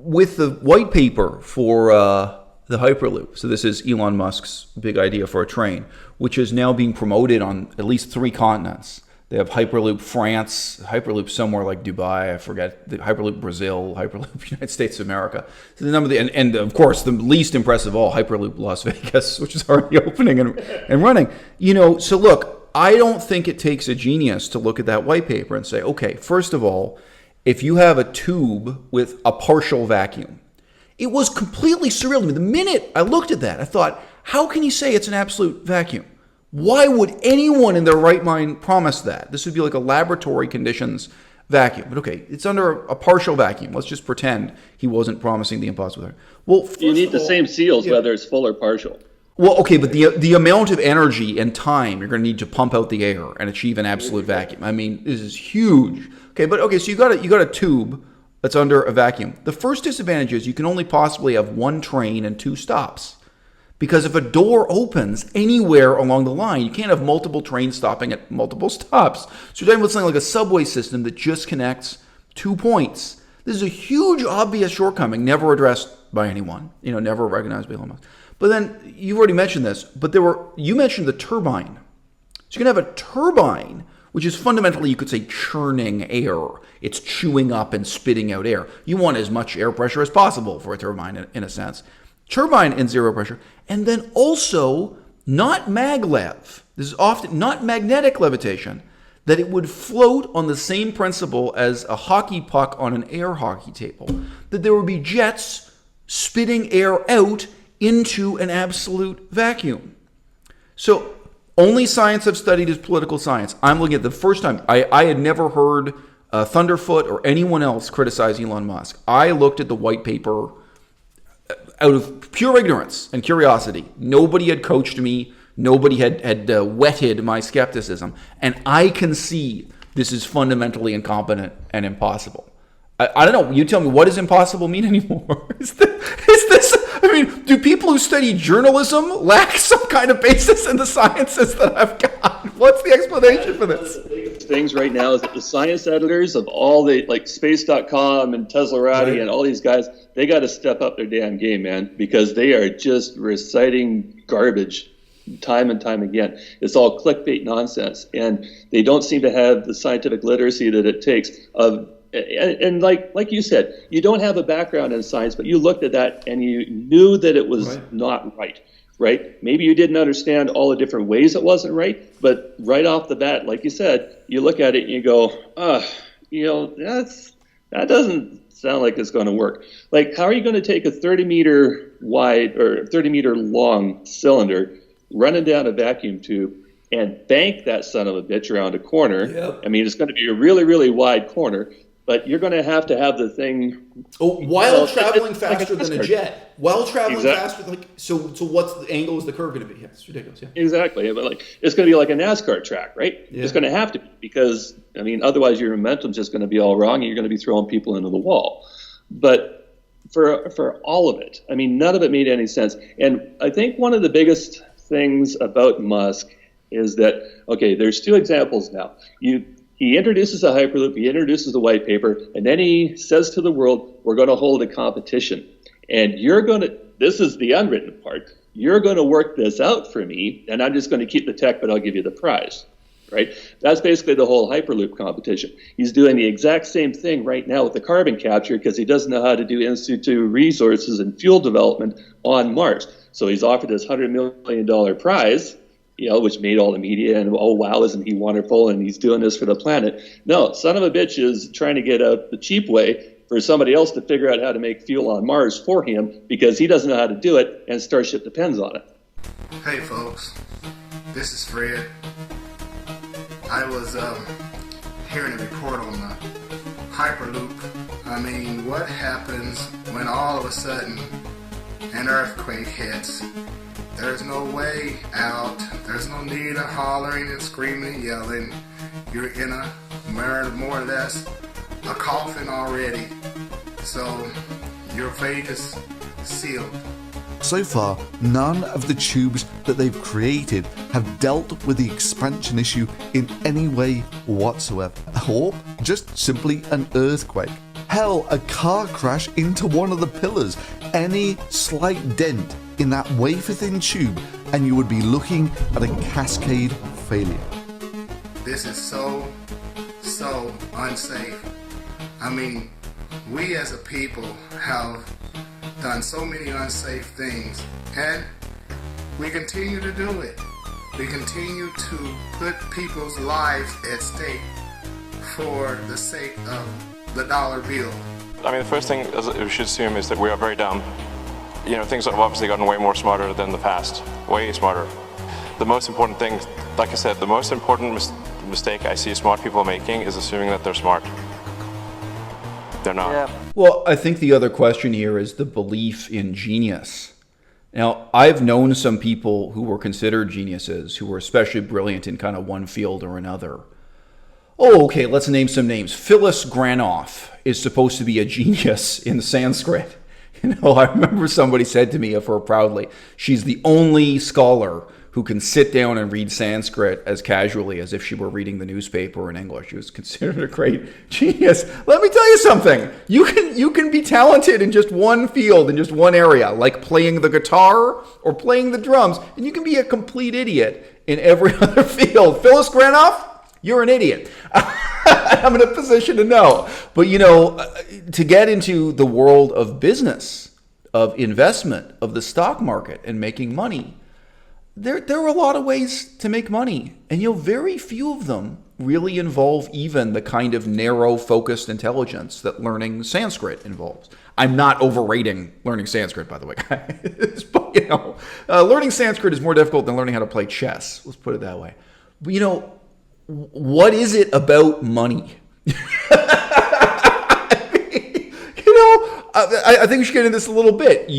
with the white paper for the Hyperloop, so this is Elon Musk's big idea for a train, which is now being promoted on at least 3 continents. They have Hyperloop France, Hyperloop somewhere like Dubai, I forget, the Hyperloop Brazil, Hyperloop United States of America. So the number of and of course the least impressive of all, Hyperloop Las Vegas, which is already opening and running. So look, I don't think it takes a genius to look at that white paper and say, okay, first of all, if you have a tube with a partial vacuum, it was completely surreal to me. The minute I looked at that, I thought, how can you say it's an absolute vacuum? Why would anyone in their right mind promise that? This would be like a laboratory conditions vacuum. But okay, it's under a partial vacuum. Let's just pretend he wasn't promising the impossible. Well, you need the same seals, whether it's full or partial. Well, okay, but the amount of energy and time you're going to need to pump out the air and achieve an absolute vacuum. I mean, this is huge. Okay, so you got a tube that's under a vacuum. The first disadvantage is you can only possibly have 1 train and 2 stops. Because if a door opens anywhere along the line, you can't have multiple trains stopping at multiple stops. So you're talking about something like a subway system that just connects 2 points. This is a huge, obvious shortcoming, never addressed by anyone, never recognized by Elon Musk. But then, you've already mentioned this, but you mentioned the turbine. So you can have a turbine, which is fundamentally, you could say, churning air. It's chewing up and spitting out air. You want as much air pressure as possible for a turbine, in a sense. Turbine in zero pressure, and then also not maglev. This is often not magnetic levitation, that it would float on the same principle as a hockey puck on an air hockey table, that there would be jets spitting air out into an absolute vacuum. So only science I've studied is political science. I'm looking at the first time, I had never heard Thunderfoot or anyone else criticize Elon Musk. I looked at the white paper out of pure ignorance and curiosity. Nobody had coached me. Nobody had whetted my skepticism. And I can see this is fundamentally incompetent and impossible. I don't know. You tell me, what does impossible mean anymore? Is this, do people who study journalism lack some kind of basis in the sciences that I've got? What's the explanation for this? One of the biggest things right now is that the science editors of all the, like Space.com and Teslarati and all these guys, they got to step up their damn game, man, because they are just reciting garbage time and time again. It's all clickbait nonsense, and they don't seem to have the scientific literacy that it takes of. And like you said, you don't have a background in science, but you looked at that and you knew that it was not right? Maybe you didn't understand all the different ways it wasn't right, but right off the bat, like you said, you look at it and you go, that doesn't sound like it's going to work. Like, how are you going to take a 30-meter wide or 30-meter long cylinder running down a vacuum tube and bank that son of a bitch around a corner? Yep. I mean, it's going to be a really, really wide corner. But you're going to have the thing while traveling faster than a jet. While traveling exactly. faster, so what's the angle is the curve going to be? Yeah, it's ridiculous. Yeah, exactly. But it's going to be like a NASCAR track, right? Yeah. It's going to have to be, because otherwise your momentum's just going to be all wrong, and you're going to be throwing people into the wall. But for all of it, none of it made any sense. And I think one of the biggest things about Musk is that, okay, there's 2 examples now. He introduces a Hyperloop, he introduces the white paper, and then he says to the world, we're going to hold a competition. And this is the unwritten part, you're going to work this out for me, and I'm just going to keep the tech, but I'll give you the prize, right? That's basically the whole Hyperloop competition. He's doing the exact same thing right now with the carbon capture, because he doesn't know how to do in situ resources and fuel development on Mars. So he's offered this $100 million prize, which made all the media, and oh wow, isn't he wonderful, and he's doing this for the planet. No, son of a bitch is trying to get out the cheap way for somebody else to figure out how to make fuel on Mars for him, because he doesn't know how to do it, and Starship depends on it. Hey folks, this is Fred. I was hearing a report on the Hyperloop. What happens when all of a sudden an earthquake hits? There's no way out. There's no need of hollering and screaming and yelling. You're in a more or less a coffin already. So your fate is sealed. So far, none of the tubes that they've created have dealt with the expansion issue in any way whatsoever, or just simply an earthquake. Hell, a car crash into one of the pillars. Any slight dent in that wafer-thin tube, and you would be looking at a cascade failure. This is so unsafe. I mean, we as a people have done so many unsafe things, and we continue to do it. We continue to put people's lives at stake for the sake of the dollar bill. I mean, the first thing we should assume is that we are very dumb. You know, things have obviously gotten way more smarter than the past, way smarter. The most important thing, like I said, the most important mistake I see smart people making is assuming that they're smart. They're not. Yeah. Well, I think the other question here is the belief in genius. Now, I've known some people who were considered geniuses, who were especially brilliant in kind of one field or another. Oh, okay, let's name some names. Phyllis Granoff is supposed to be a genius in Sanskrit. You know, I remember somebody said to me of her proudly, she's the only scholar who can sit down and read Sanskrit as casually as if she were reading the newspaper in English. She was considered a great genius. Let me tell you something. You can be talented in just one field, in just one area, like playing the guitar or playing the drums, and you can be a complete idiot in every other field. Phyllis Granoff, you're an idiot. I'm in a position to know. But, you know, to get into the world of business, of investment, of the stock market and making money, there are a lot of ways to make money. And, you know, very few of them really involve even the kind of narrow, focused intelligence that learning Sanskrit involves. I'm not overrating learning Sanskrit, by the way, guys. But, you know, learning Sanskrit is more difficult than learning how to play chess. Let's put it that way. But, you know, what is it about money? I think we should get into this a little bit.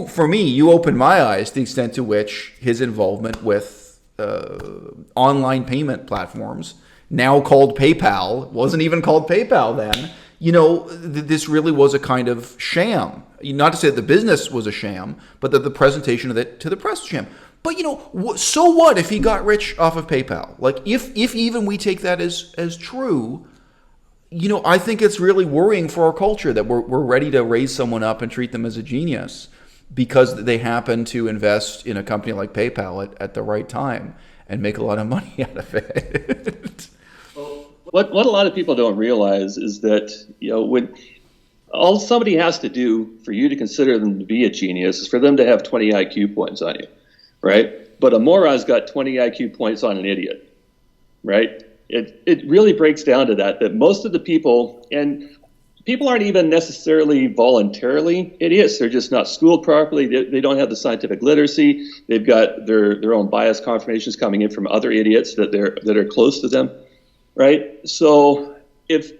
For me, you opened my eyes to the extent to which his involvement with online payment platforms, now called PayPal, wasn't even called PayPal then. You know, this really was a kind of sham. Not to say that the business was a sham, but that the presentation of it to the press was a sham. But, you know, so what if he got rich off of PayPal? Like, if even we take that as true, you know, I think it's really worrying for our culture that we're ready to raise someone up and treat them as a genius because they happen to invest in a company like PayPal at the right time and make a lot of money out of it. What a lot of people don't realize is that, you know, when all somebody has to do for you to consider them to be a genius is for them to have 20 IQ points on you. Right? But a moron's got 20 IQ points on an idiot, right? It really breaks down to that most of the people, and people aren't even necessarily voluntarily idiots. They're just not schooled properly. They don't have the scientific literacy. They've got their own bias confirmations coming in from other idiots that are close to them, right? So if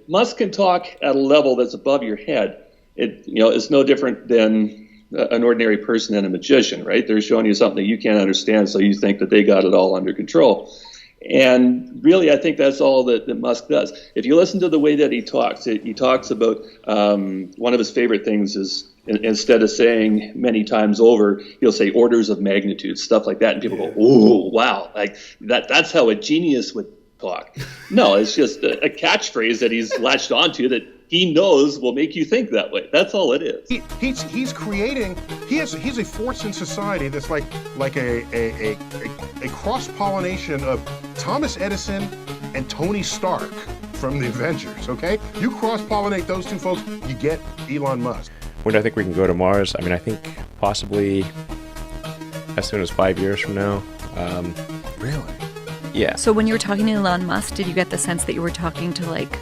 Musk can talk at a level that's above your head, it's no different than an ordinary person and a magician, right? They're showing you something that you can't understand, so you think that they got it all under control. And really, I think that's all that Musk does. If you listen to the way that he talks about one of his favorite things is instead of saying many times over, he'll say orders of magnitude, stuff like that. And people go, "Ooh, wow, like that's how a genius would talk." No, it's just a catchphrase that he's latched onto that he knows will make you think that way. That's all it is. He's creating. He's a force in society that's like a cross-pollination of Thomas Edison and Tony Stark from the Avengers. Okay, you cross-pollinate those two folks, you get Elon Musk. When do I think we can go to Mars? I mean, I think possibly as soon as 5 years from now. Really? Yeah. So when you were talking to Elon Musk, did you get the sense that you were talking to like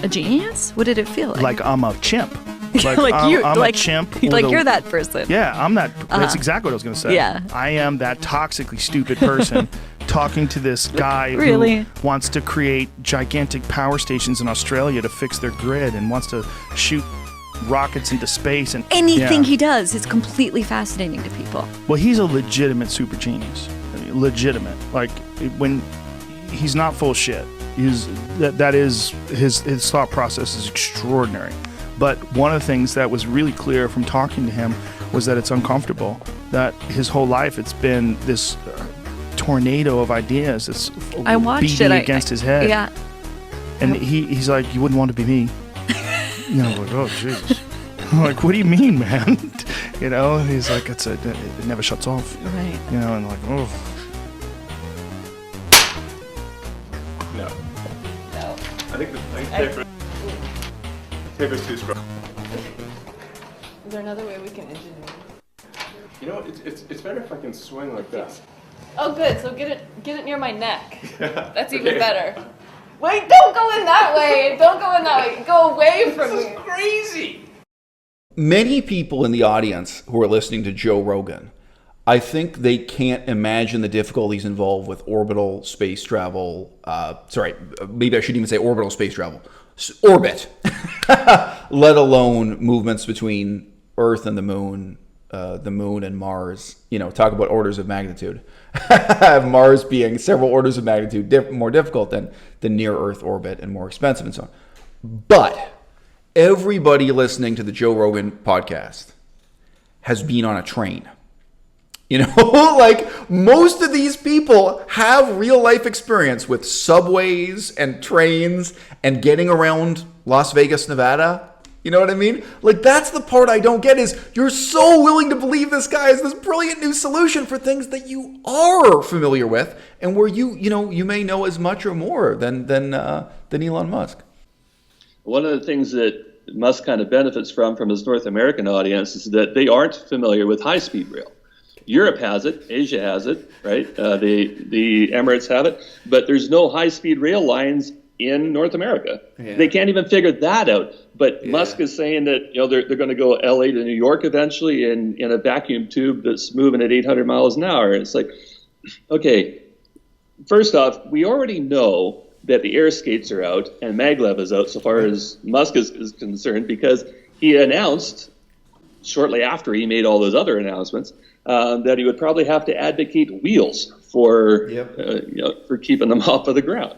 a genius? What did it feel like? Like I'm a chimp. Like, I'm a chimp. Like you're that person. Yeah, I'm that. That's exactly what I was going to say. Yeah. I am that toxically stupid person talking to this guy Really? who wants to create gigantic power stations in Australia to fix their grid and wants to shoot rockets into space. And Anything yeah. he does is completely fascinating to people. Well, he's a legitimate super genius. I mean, legitimate. Like when he's not full of shit. That is his thought process is extraordinary. But one of the things that was really clear from talking to him was that it's uncomfortable. That his whole life it's been this tornado of ideas that's beating against his head. Yeah. And he's like, you wouldn't want to be me. You know, like, oh, Jesus. I'm like, what do you mean, man? You know, and he's like, it never shuts off. Right. You know, and like, oh. No. I think the paper's too strong. Is there another way we can engineer? You know, it's better if I can swing like this. Oh, good. So get it near my neck. That's even better. Wait, don't go in that way. Don't go in that way. Go away from me. Crazy. Many people in the audience who are listening to Joe Rogan, I think they can't imagine the difficulties involved with orbital space travel. Maybe I shouldn't even say orbital space travel. Orbit, let alone movements between Earth and the moon and Mars. You know, talk about orders of magnitude. Mars being several orders of magnitude more difficult than the near Earth orbit and more expensive and so on. But everybody listening to the Joe Rogan podcast has been on a train. You know, like most of these people have real life experience with subways and trains and getting around Las Vegas, Nevada. You know what I mean? Like that's the part I don't get is you're so willing to believe this guy has this brilliant new solution for things that you are familiar with and where you may know as much or more than Elon Musk. One of the things that Musk kind of benefits from his North American audience is that they aren't familiar with high-speed rail. Europe has it, Asia has it, right? The Emirates have it, but there's no high-speed rail lines in North America. Yeah. They can't even figure that out. But Musk is saying that they're going to go LA to New York eventually in a vacuum tube that's moving at 800 miles an hour. It's like, okay, first off, we already know that the air skates are out and maglev is out so far as Musk is concerned, because he announced shortly after he made all those other announcements that he would probably have to advocate wheels for keeping them off of the ground.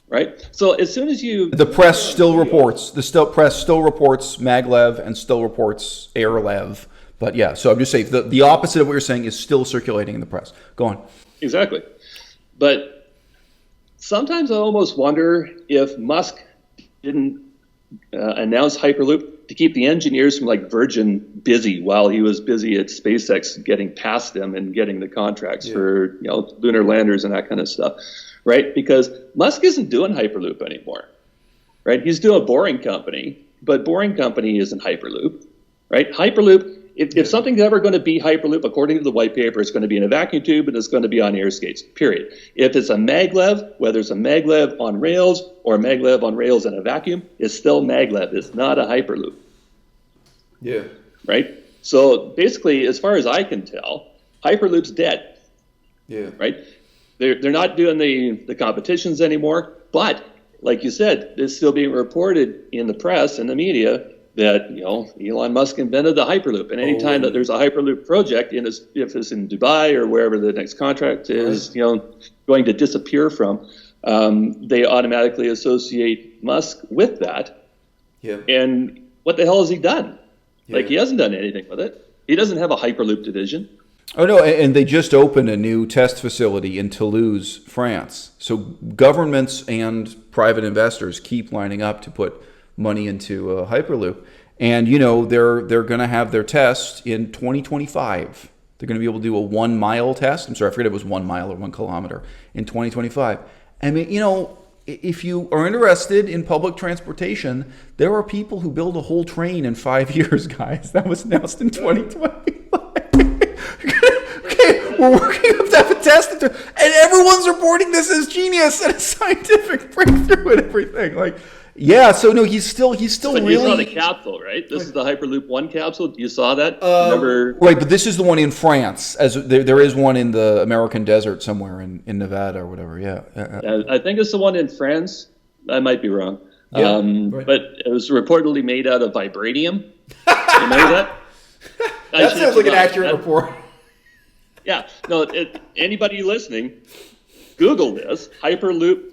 Right. So as soon as the press still reports press still reports maglev and still reports airlev. But yeah, so I'm just saying the opposite of what you're saying is still circulating in the press. Go on. Exactly. But sometimes I almost wonder if Musk didn't announce Hyperloop to keep the engineers from like Virgin busy while he was busy at SpaceX getting past them and getting the contracts for lunar landers and that kind of stuff. Right? Because Musk isn't doing Hyperloop anymore, right? He's doing Boring Company, but Boring Company isn't Hyperloop, right? Hyperloop, if something's ever going to be Hyperloop, according to the white paper, it's going to be in a vacuum tube and it's going to be on air skates, period. If it's a maglev, whether it's a maglev on rails or a maglev on rails in a vacuum, it's still maglev. It's not a Hyperloop. Yeah. Right? So basically, as far as I can tell, Hyperloop's dead. Yeah. Right? They're not doing the competitions anymore, but like you said, it's still being reported in the press and the media that Elon Musk invented the Hyperloop. And anytime that there's a Hyperloop project, if it's in Dubai or wherever the next contract is, going to disappear from, they automatically associate Musk with that. Yeah. And what the hell has he done? Yeah. Like he hasn't done anything with it. He doesn't have a Hyperloop division. Oh, no, and they just opened a new test facility in Toulouse, France. So governments and private investors keep lining up to put money into Hyperloop. And, they're going to have their test in 2025. They're going to be able to do a 1 mile test. I'm sorry, I forget it was 1 mile or 1 kilometer in 2025. I mean, if you are interested in public transportation, there are people who build a whole train in 5 years, guys. That was announced in 2020. We're working up to have a test, and everyone's reporting this as genius and a scientific breakthrough and everything. Like, yeah. So no, he's still but really. You saw the capsule, right? This is the Hyperloop 1 capsule. You saw that? Right, but this is the one in France. As there is one in the American desert somewhere in Nevada or whatever. Yeah. I think it's the one in France. I might be wrong. Yeah, right. But it was reportedly made out of vibranium. You know that? That sounds like an accurate report. Yeah, no, anybody listening, Google this, Hyperloop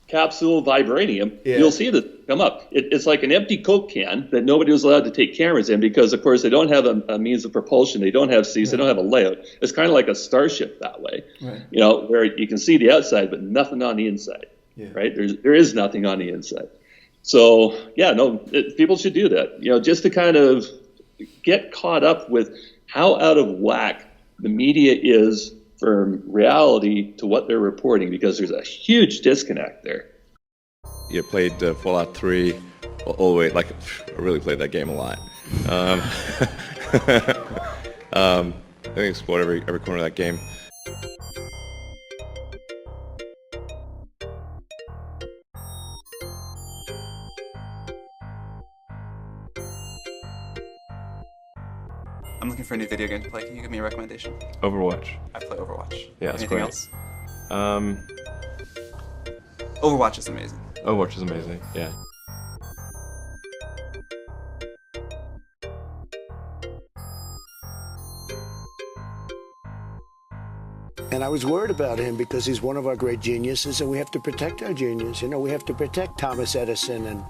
capsule vibranium. Yeah. You'll see it come up. It's like an empty Coke can that nobody was allowed to take cameras in because, of course, they don't have a means of propulsion. They don't have seats. They don't have a layout. It's kind of like a Starship that way, where you can see the outside but nothing on the inside, right? There is nothing on the inside. So yeah, no, people should do that. Just to kind of get caught up with how out of whack the media is from reality to what they're reporting, because there's a huge disconnect there. You played Fallout 3 all the way, like, I really played that game a lot. I think explored every corner of that game. I'm looking for a new video game to play. Can you give me a recommendation? Overwatch. I play Overwatch. Yeah, that's Anything great. else? Overwatch is amazing. Overwatch is amazing, yeah. And I was worried about him because he's one of our great geniuses, and we have to protect our genius. We have to protect Thomas Edison, and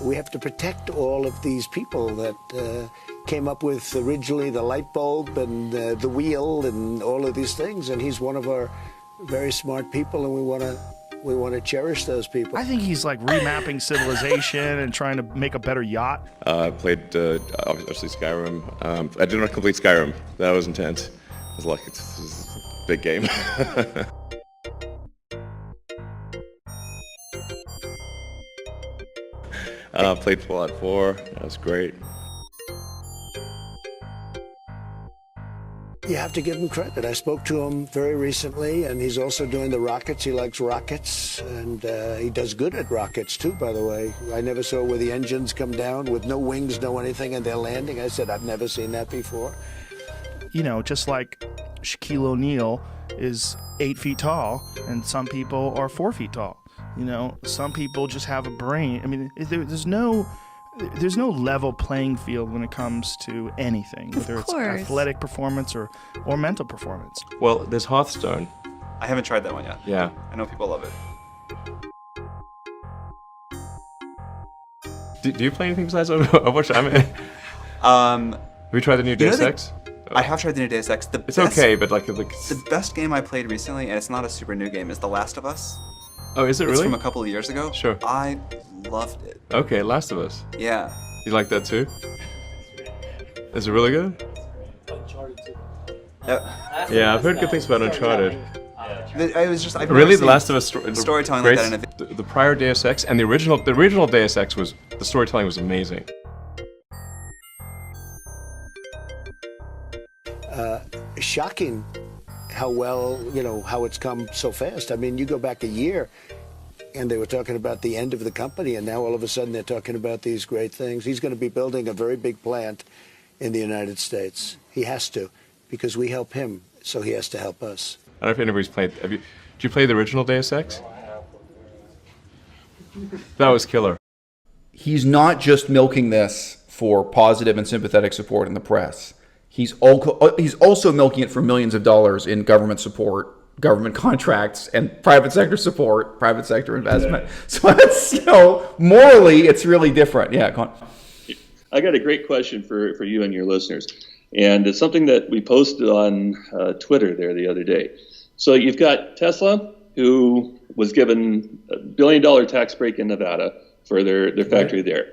we have to protect all of these people that came up with originally the light bulb and the wheel and all of these things. And he's one of our very smart people, and we want to cherish those people. I think he's like remapping civilization and trying to make a better yacht. I played, obviously, Skyrim. I did not complete Skyrim. That was intense. It was like, it's a big game. Played Fallout 4. That was great. You have to give him credit. I spoke to him very recently, and he's also doing the rockets. He likes rockets, and he does good at rockets, too, by the way. I never saw where the engines come down with no wings, no anything, and they're landing. I said, I've never seen that before. Just like Shaquille O'Neal is 8 feet tall, and some people are 4 feet tall. Some people just have a brain. I mean, there's no level playing field when it comes to anything, whether it's athletic performance or mental performance. Well, there's Hearthstone. I haven't tried that one yet. Yeah. I know people love it. Do you play anything besides Overwatch? Have you tried the new Deus Ex? I have tried the new Deus Ex. It's okay, but like the best game I played recently, and it's not a super new game, is The Last of Us. Oh, is it really? It's from a couple of years ago. Sure. I loved it. Okay, Last of Us. Yeah. You like that too? Is it really good? Uncharted too. Yeah, I've heard good things about Uncharted. The Last of Us storytelling like that in the prior Deus Ex and the original Deus Ex the storytelling was amazing. Shocking how well, how it's come so fast. I mean, you go back a year and they were talking about the end of the company, and now all of a sudden they're talking about these great things. He's going to be building a very big plant in the United States. He has to, because we help him, so he has to help us. I don't know if anybody's played. Did you play the original Deus Ex? That was killer. He's not just milking this for positive and sympathetic support in the press. He's also milking it for millions of dollars in government support, government contracts, and private sector support, private sector investment. So it's, morally, it's really different. Yeah. I got a great question for you and your listeners. And it's something that we posted on Twitter there the other day. So you've got Tesla, who was given $1 billion tax break in Nevada for their factory there.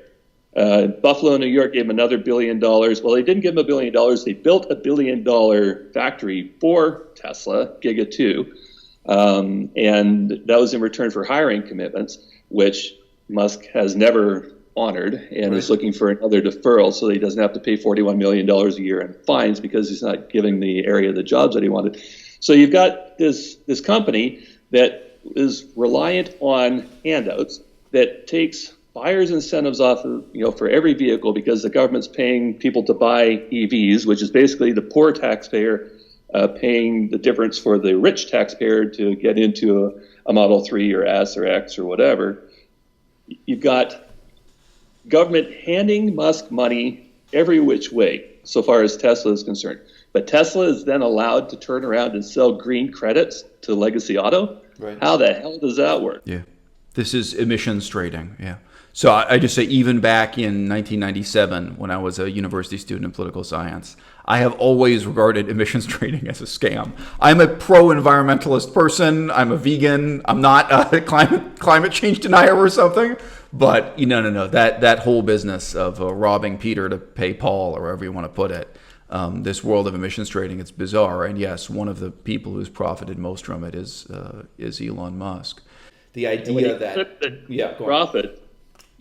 Buffalo, New York gave him another $1 billion. Well, they didn't give him $1 billion. They built a $1 billion factory for Tesla, Giga 2. And that was in return for hiring commitments, which Musk has never honored and is looking for another deferral so that he doesn't have to pay $41 million a year in fines because he's not giving the area the jobs that he wanted. So you've got this company that is reliant on handouts that takes buyers' incentives off of, for every vehicle because the government's paying people to buy EVs, which is basically the poor taxpayer paying the difference for the rich taxpayer to get into a Model 3 or S or X or whatever. You've got government handing Musk money every which way, so far as Tesla is concerned. But Tesla is then allowed to turn around and sell green credits to Legacy Auto. Right. How the hell does that work? Yeah. This is emissions trading. Yeah. So I just say, even back in 1997, when I was a university student in political science, I have always regarded emissions trading as a scam. I'm a pro-environmentalist person. I'm a vegan. I'm not a climate change denier or something. But no. That whole business of robbing Peter to pay Paul, or wherever you want to put it, this world of emissions trading, it's bizarre. And yes, one of the people who's profited most from it is Elon Musk. The idea that profit.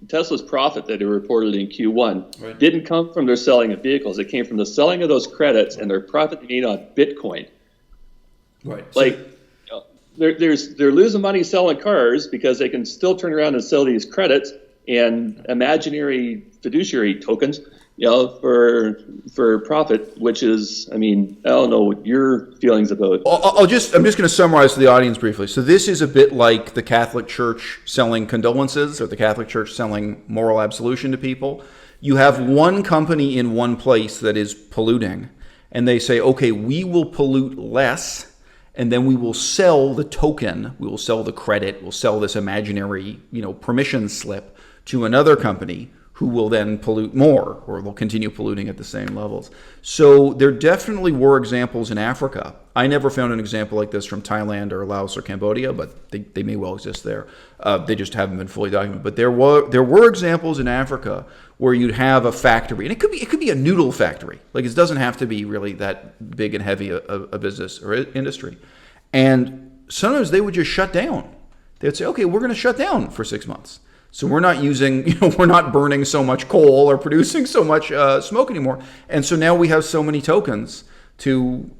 Tesla's profit that they reported in Q1 didn't come from their selling of vehicles. It came from the selling of those credits and their profit they made on Bitcoin. Right. Like, they're losing money selling cars because they can still turn around and sell these credits and imaginary fiduciary tokens, for profit, which is, I don't know what your feelings about. I'm just going to summarize to the audience briefly. So this is a bit like the Catholic Church selling condolences, or the Catholic Church selling moral absolution to people. You have one company in one place that is polluting, and they say, okay, we will pollute less, and then we will sell the token, we will sell the credit, we'll sell this imaginary, permission slip to another company who will then pollute more, or they'll continue polluting at the same levels. So there definitely were examples in Africa. I never found an example like this from Thailand or Laos or Cambodia, but they may well exist there. They just haven't been fully documented. But there were examples in Africa where you'd have a factory, and it could be a noodle factory. Like, it doesn't have to be really that big and heavy a business or industry. And sometimes they would just shut down. They'd say, okay, we're going to shut down for 6 months. So we're not we're not burning so much coal or producing so much smoke anymore. And so now we have so many tokens to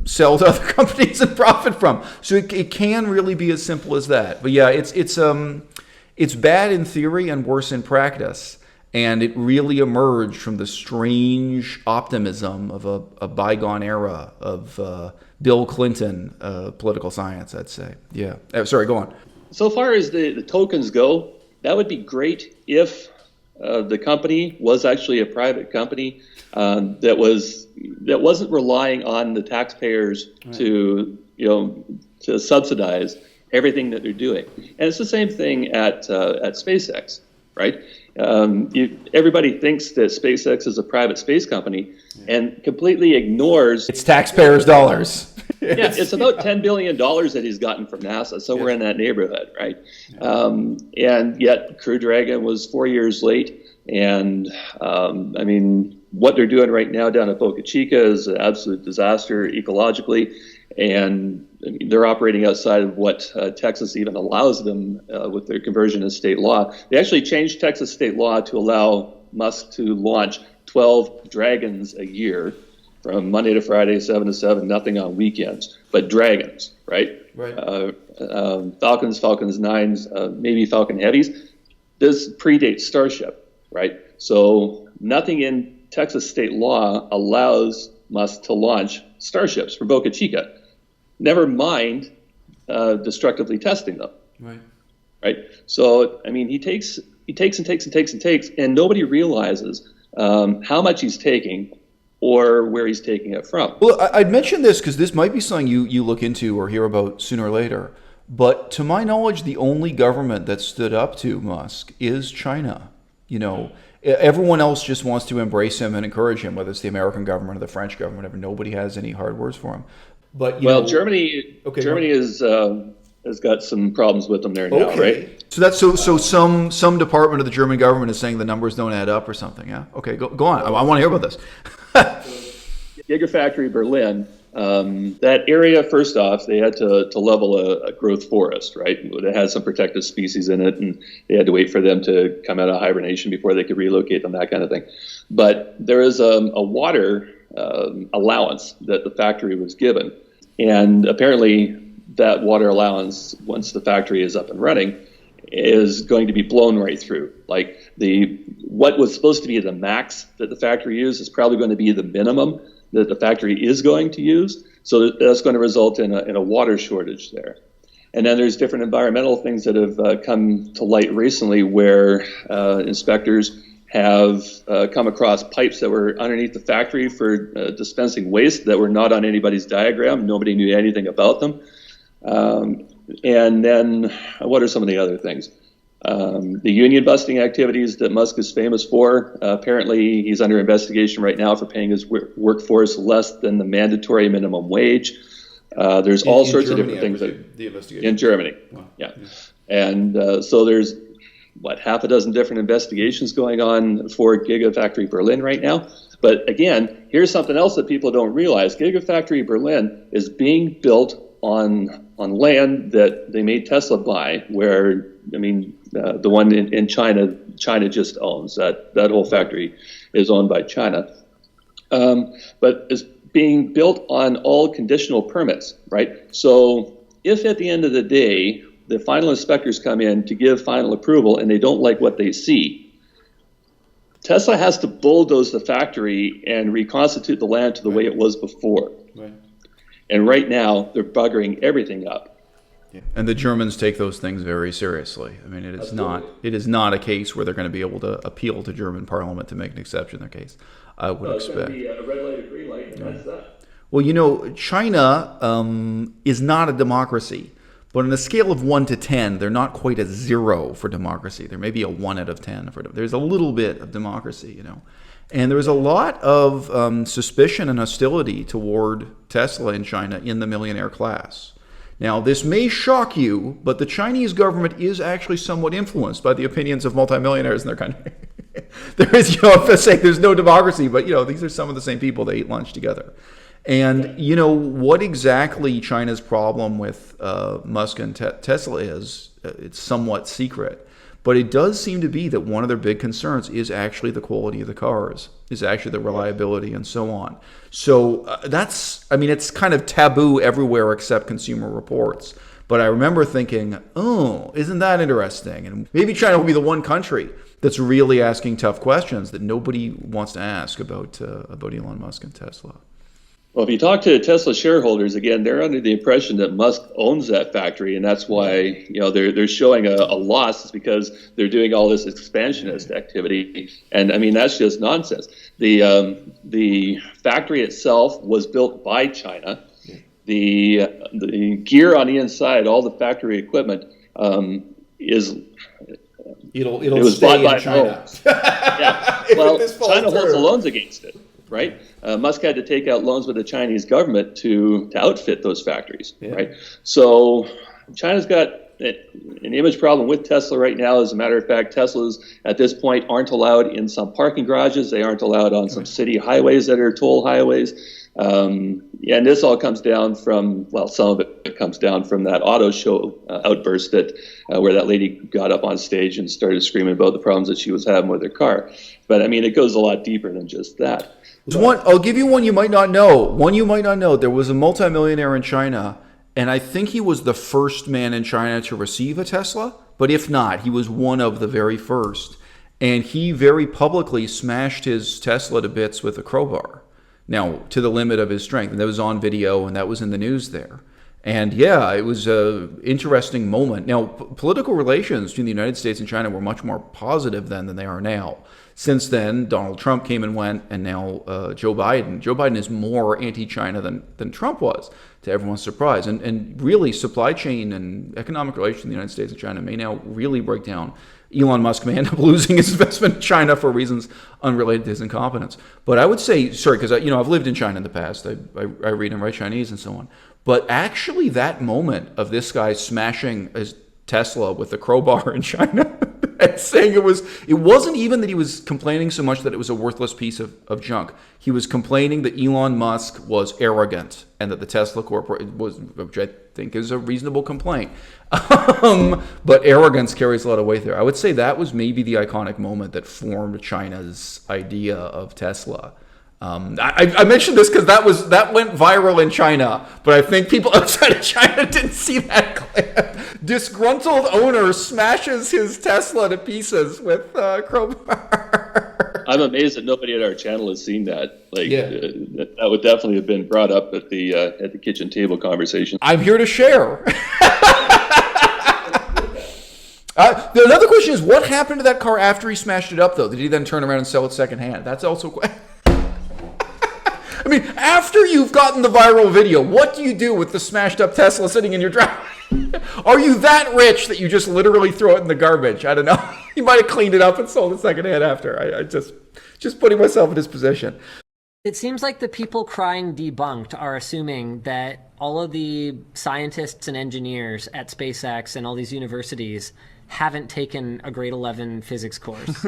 sell to other companies and profit from. So it can really be as simple as that. But yeah, it's bad in theory and worse in practice. And it really emerged from the strange optimism of a bygone era of Bill Clinton political science, I'd say. Yeah. Sorry, go on. So far as the tokens go, that would be great if the company was actually a private company that wasn't relying on the taxpayers to subsidize everything that they're doing. And it's the same thing at SpaceX, right? Everybody thinks that SpaceX is a private space company and completely ignores it's taxpayers' dollars. Yeah, it's about $10 billion that he's gotten from NASA, so we're in that neighborhood, right? And yet Crew Dragon was 4 years late, and what they're doing right now down at Boca Chica is an absolute disaster ecologically, and they're operating outside of what Texas even allows them with their conversion of state law. They actually changed Texas state law to allow Musk to launch 12 Dragons a year, from Monday to Friday, 7 to 7, nothing on weekends, but Dragons, right? Right. Falcons, Falcons 9s, maybe Falcon Heavies. This predates Starship, right? So nothing in Texas state law allows Musk to launch Starships for Boca Chica. Never mind destructively testing them. Right. So he takes, and nobody realizes how much he's taking or where he's taking it from. Well, I'd mention this because this might be something you look into or hear about sooner or later. But to my knowledge, the only government that stood up to Musk is China. Everyone else just wants to embrace him and encourage him, whether it's the American government or the French government, whatever. Nobody has any hard words for him. But Germany has got some problems with them there now, right? So that's so some department of the German government is saying the numbers don't add up or something. Yeah. Okay, go on. I want to hear about this. Gigafactory Berlin, that area, first off, they had to level a growth forest, right? It had some protected species in it, and they had to wait for them to come out of hibernation before they could relocate them, that kind of thing. But there is a water allowance that the factory was given, and apparently that water allowance, once the factory is up and running, is going to be blown right through. Like what was supposed to be the max that the factory used is probably going to be the minimum that the factory is going to use. So that's going to result in a water shortage there. And then there's different environmental things that have come to light recently where inspectors have come across pipes that were underneath the factory for dispensing waste that were not on anybody's diagram. Nobody knew anything about them. And then what are some of the other things? The union busting activities that Musk is famous for, apparently he's under investigation right now for paying his workforce less than the mandatory minimum wage. There's all sorts of different things the investigation in Germany. Wow. Yeah. And so there's, half a dozen different investigations going on for Gigafactory Berlin right now. But again, here's something else that people don't realize. Gigafactory Berlin is being built on land that they made Tesla buy, where, the one in China just owns. That whole factory is owned by China. But it's being built on all conditional permits, right? So if at the end of the day, the final inspectors come in to give final approval and they don't like what they see, Tesla has to bulldoze the factory and reconstitute the land to the way it was before. Right. And right now, they're buggering everything up. Yeah. And the Germans take those things very seriously. It is not a case where they're going to be able to appeal to German parliament to make an exception in their case, I would expect. It's going to be a red light, a green light, and that's that. Well, China is not a democracy, but on a scale of 1 to 10, they're not quite a 0 for democracy. There may be a 1 out of 10 for there's a little bit of democracy, And there was a lot of suspicion and hostility toward Tesla in China in the millionaire class. Now, this may shock you, but the Chinese government is actually somewhat influenced by the opinions of multimillionaires in their country. There is, there's no democracy, but, these are some of the same people that eat lunch together. And, what exactly China's problem with Musk and Tesla is, it's somewhat secret. But it does seem to be that one of their big concerns is actually the quality of the cars, is actually the reliability and so on. So it's kind of taboo everywhere except Consumer Reports. But I remember thinking, isn't that interesting? And maybe China will be the one country that's really asking tough questions that nobody wants to ask about Elon Musk and Tesla. Well, if you talk to Tesla shareholders, again, they're under the impression that Musk owns that factory, and that's why they're showing a loss, is because they're doing all this expansionist activity, and that's just nonsense. The factory itself was built by China. The gear on the inside, all the factory equipment, it was bought by China. Yeah. Well, China holds the loans against it. Right, Musk had to take out loans with the Chinese government to outfit those factories. Yeah. Right, so China's got an image problem with Tesla right now. As a matter of fact, Teslas at this point aren't allowed in some parking garages. They aren't allowed on some city highways that are toll highways. And this all comes down from, some of it comes down from that auto show outburst that where that lady got up on stage and started screaming about the problems that she was having with her car. But it goes a lot deeper than just that. I'll give you one you might not know. There was a multimillionaire in China, and I think he was the first man in China to receive a Tesla. But if not, he was one of the very first. And he very publicly smashed his Tesla to bits with a crowbar. Now, to the limit of his strength. And that was on video, and that was in the news there. And yeah, it was an interesting moment. Now, political relations between the United States and China were much more positive then than they are now. Since then, Donald Trump came and went, and now Joe Biden. Joe Biden is more anti-China than Trump was, to everyone's surprise. And really, supply chain and economic relations in the United States and China may now really break down. Elon Musk may end up losing his investment in China for reasons unrelated to his incompetence. But I would say, because I've lived in China in the past. I read and write Chinese and so on. But actually, that moment of this guy smashing his Tesla with a crowbar in China and saying it wasn't even that he was complaining so much that it was a worthless piece of junk. He was complaining that Elon Musk was arrogant and that the Tesla Corporation was, which I think is a reasonable complaint. But arrogance carries a lot of weight there. I would say that was maybe the iconic moment that formed China's idea of Tesla. I mentioned this because that went viral in China, but I think people outside of China didn't see that clip. Disgruntled owner smashes his Tesla to pieces with crowbar. I'm amazed that nobody at our channel has seen that. That would definitely have been brought up at the kitchen table conversation. I'm here to share. Another question is, what happened to that car after he smashed it up, though? Did he then turn around and sell it secondhand? That's also... after you've gotten the viral video, what do you do with the smashed up Tesla sitting in your driveway? Are you that rich that you just literally throw it in the garbage? I don't know. You might have cleaned it up and sold it secondhand after. I just putting myself in his position. It seems like the people crying debunked are assuming that all of the scientists and engineers at SpaceX and all these universities haven't taken a grade 11 physics course.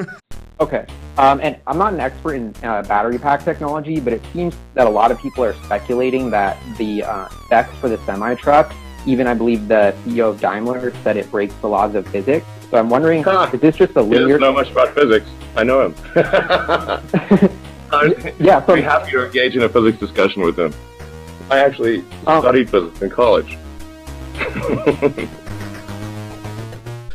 Okay, and I'm not an expert in battery pack technology, but it seems that a lot of people are speculating that the specs for the semi-truck, even I believe the CEO of Daimler said it breaks the laws of physics. So I'm wondering, is this just a linear... He doesn't know much about physics. I know him. Yeah, so... I'd be happy to engage in a physics discussion with him. I actually studied physics in college.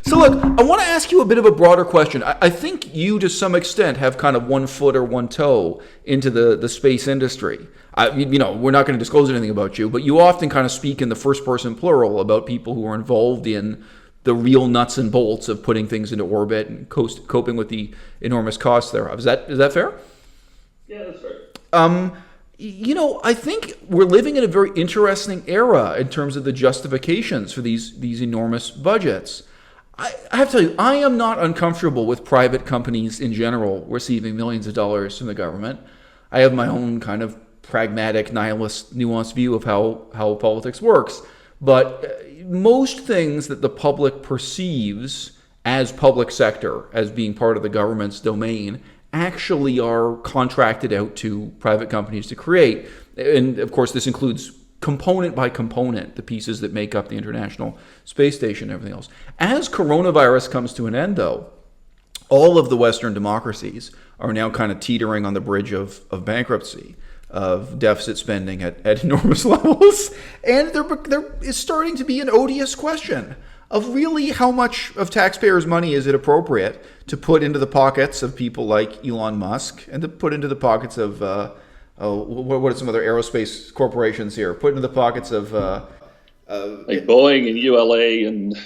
So look, I want to ask you a bit of a broader question. I think you, to some extent, have kind of one foot or one toe into the space industry. We're not going to disclose anything about you, but you often kind of speak in the first person plural about people who are involved in the real nuts and bolts of putting things into orbit and coping with the enormous costs thereof. Is that fair? Yeah, that's fair. I think we're living in a very interesting era in terms of the justifications for these enormous budgets. I have to tell you, I am not uncomfortable with private companies in general receiving millions of dollars from the government. I have my own kind of pragmatic, nihilist, nuanced view of how politics works. But most things that the public perceives as public sector, as being part of the government's domain, actually are contracted out to private companies to create. And of course, this includes component by component, the pieces that make up the International Space Station and everything else. As coronavirus comes to an end, though, all of the Western democracies are now kind of teetering on the bridge of bankruptcy, of deficit spending at enormous levels. And there is starting to be an odious question of really how much of taxpayers' money is it appropriate to put into the pockets of people like Elon Musk and to put into the pockets of what are some other aerospace corporations here? Put into the pockets of like Boeing and ULA and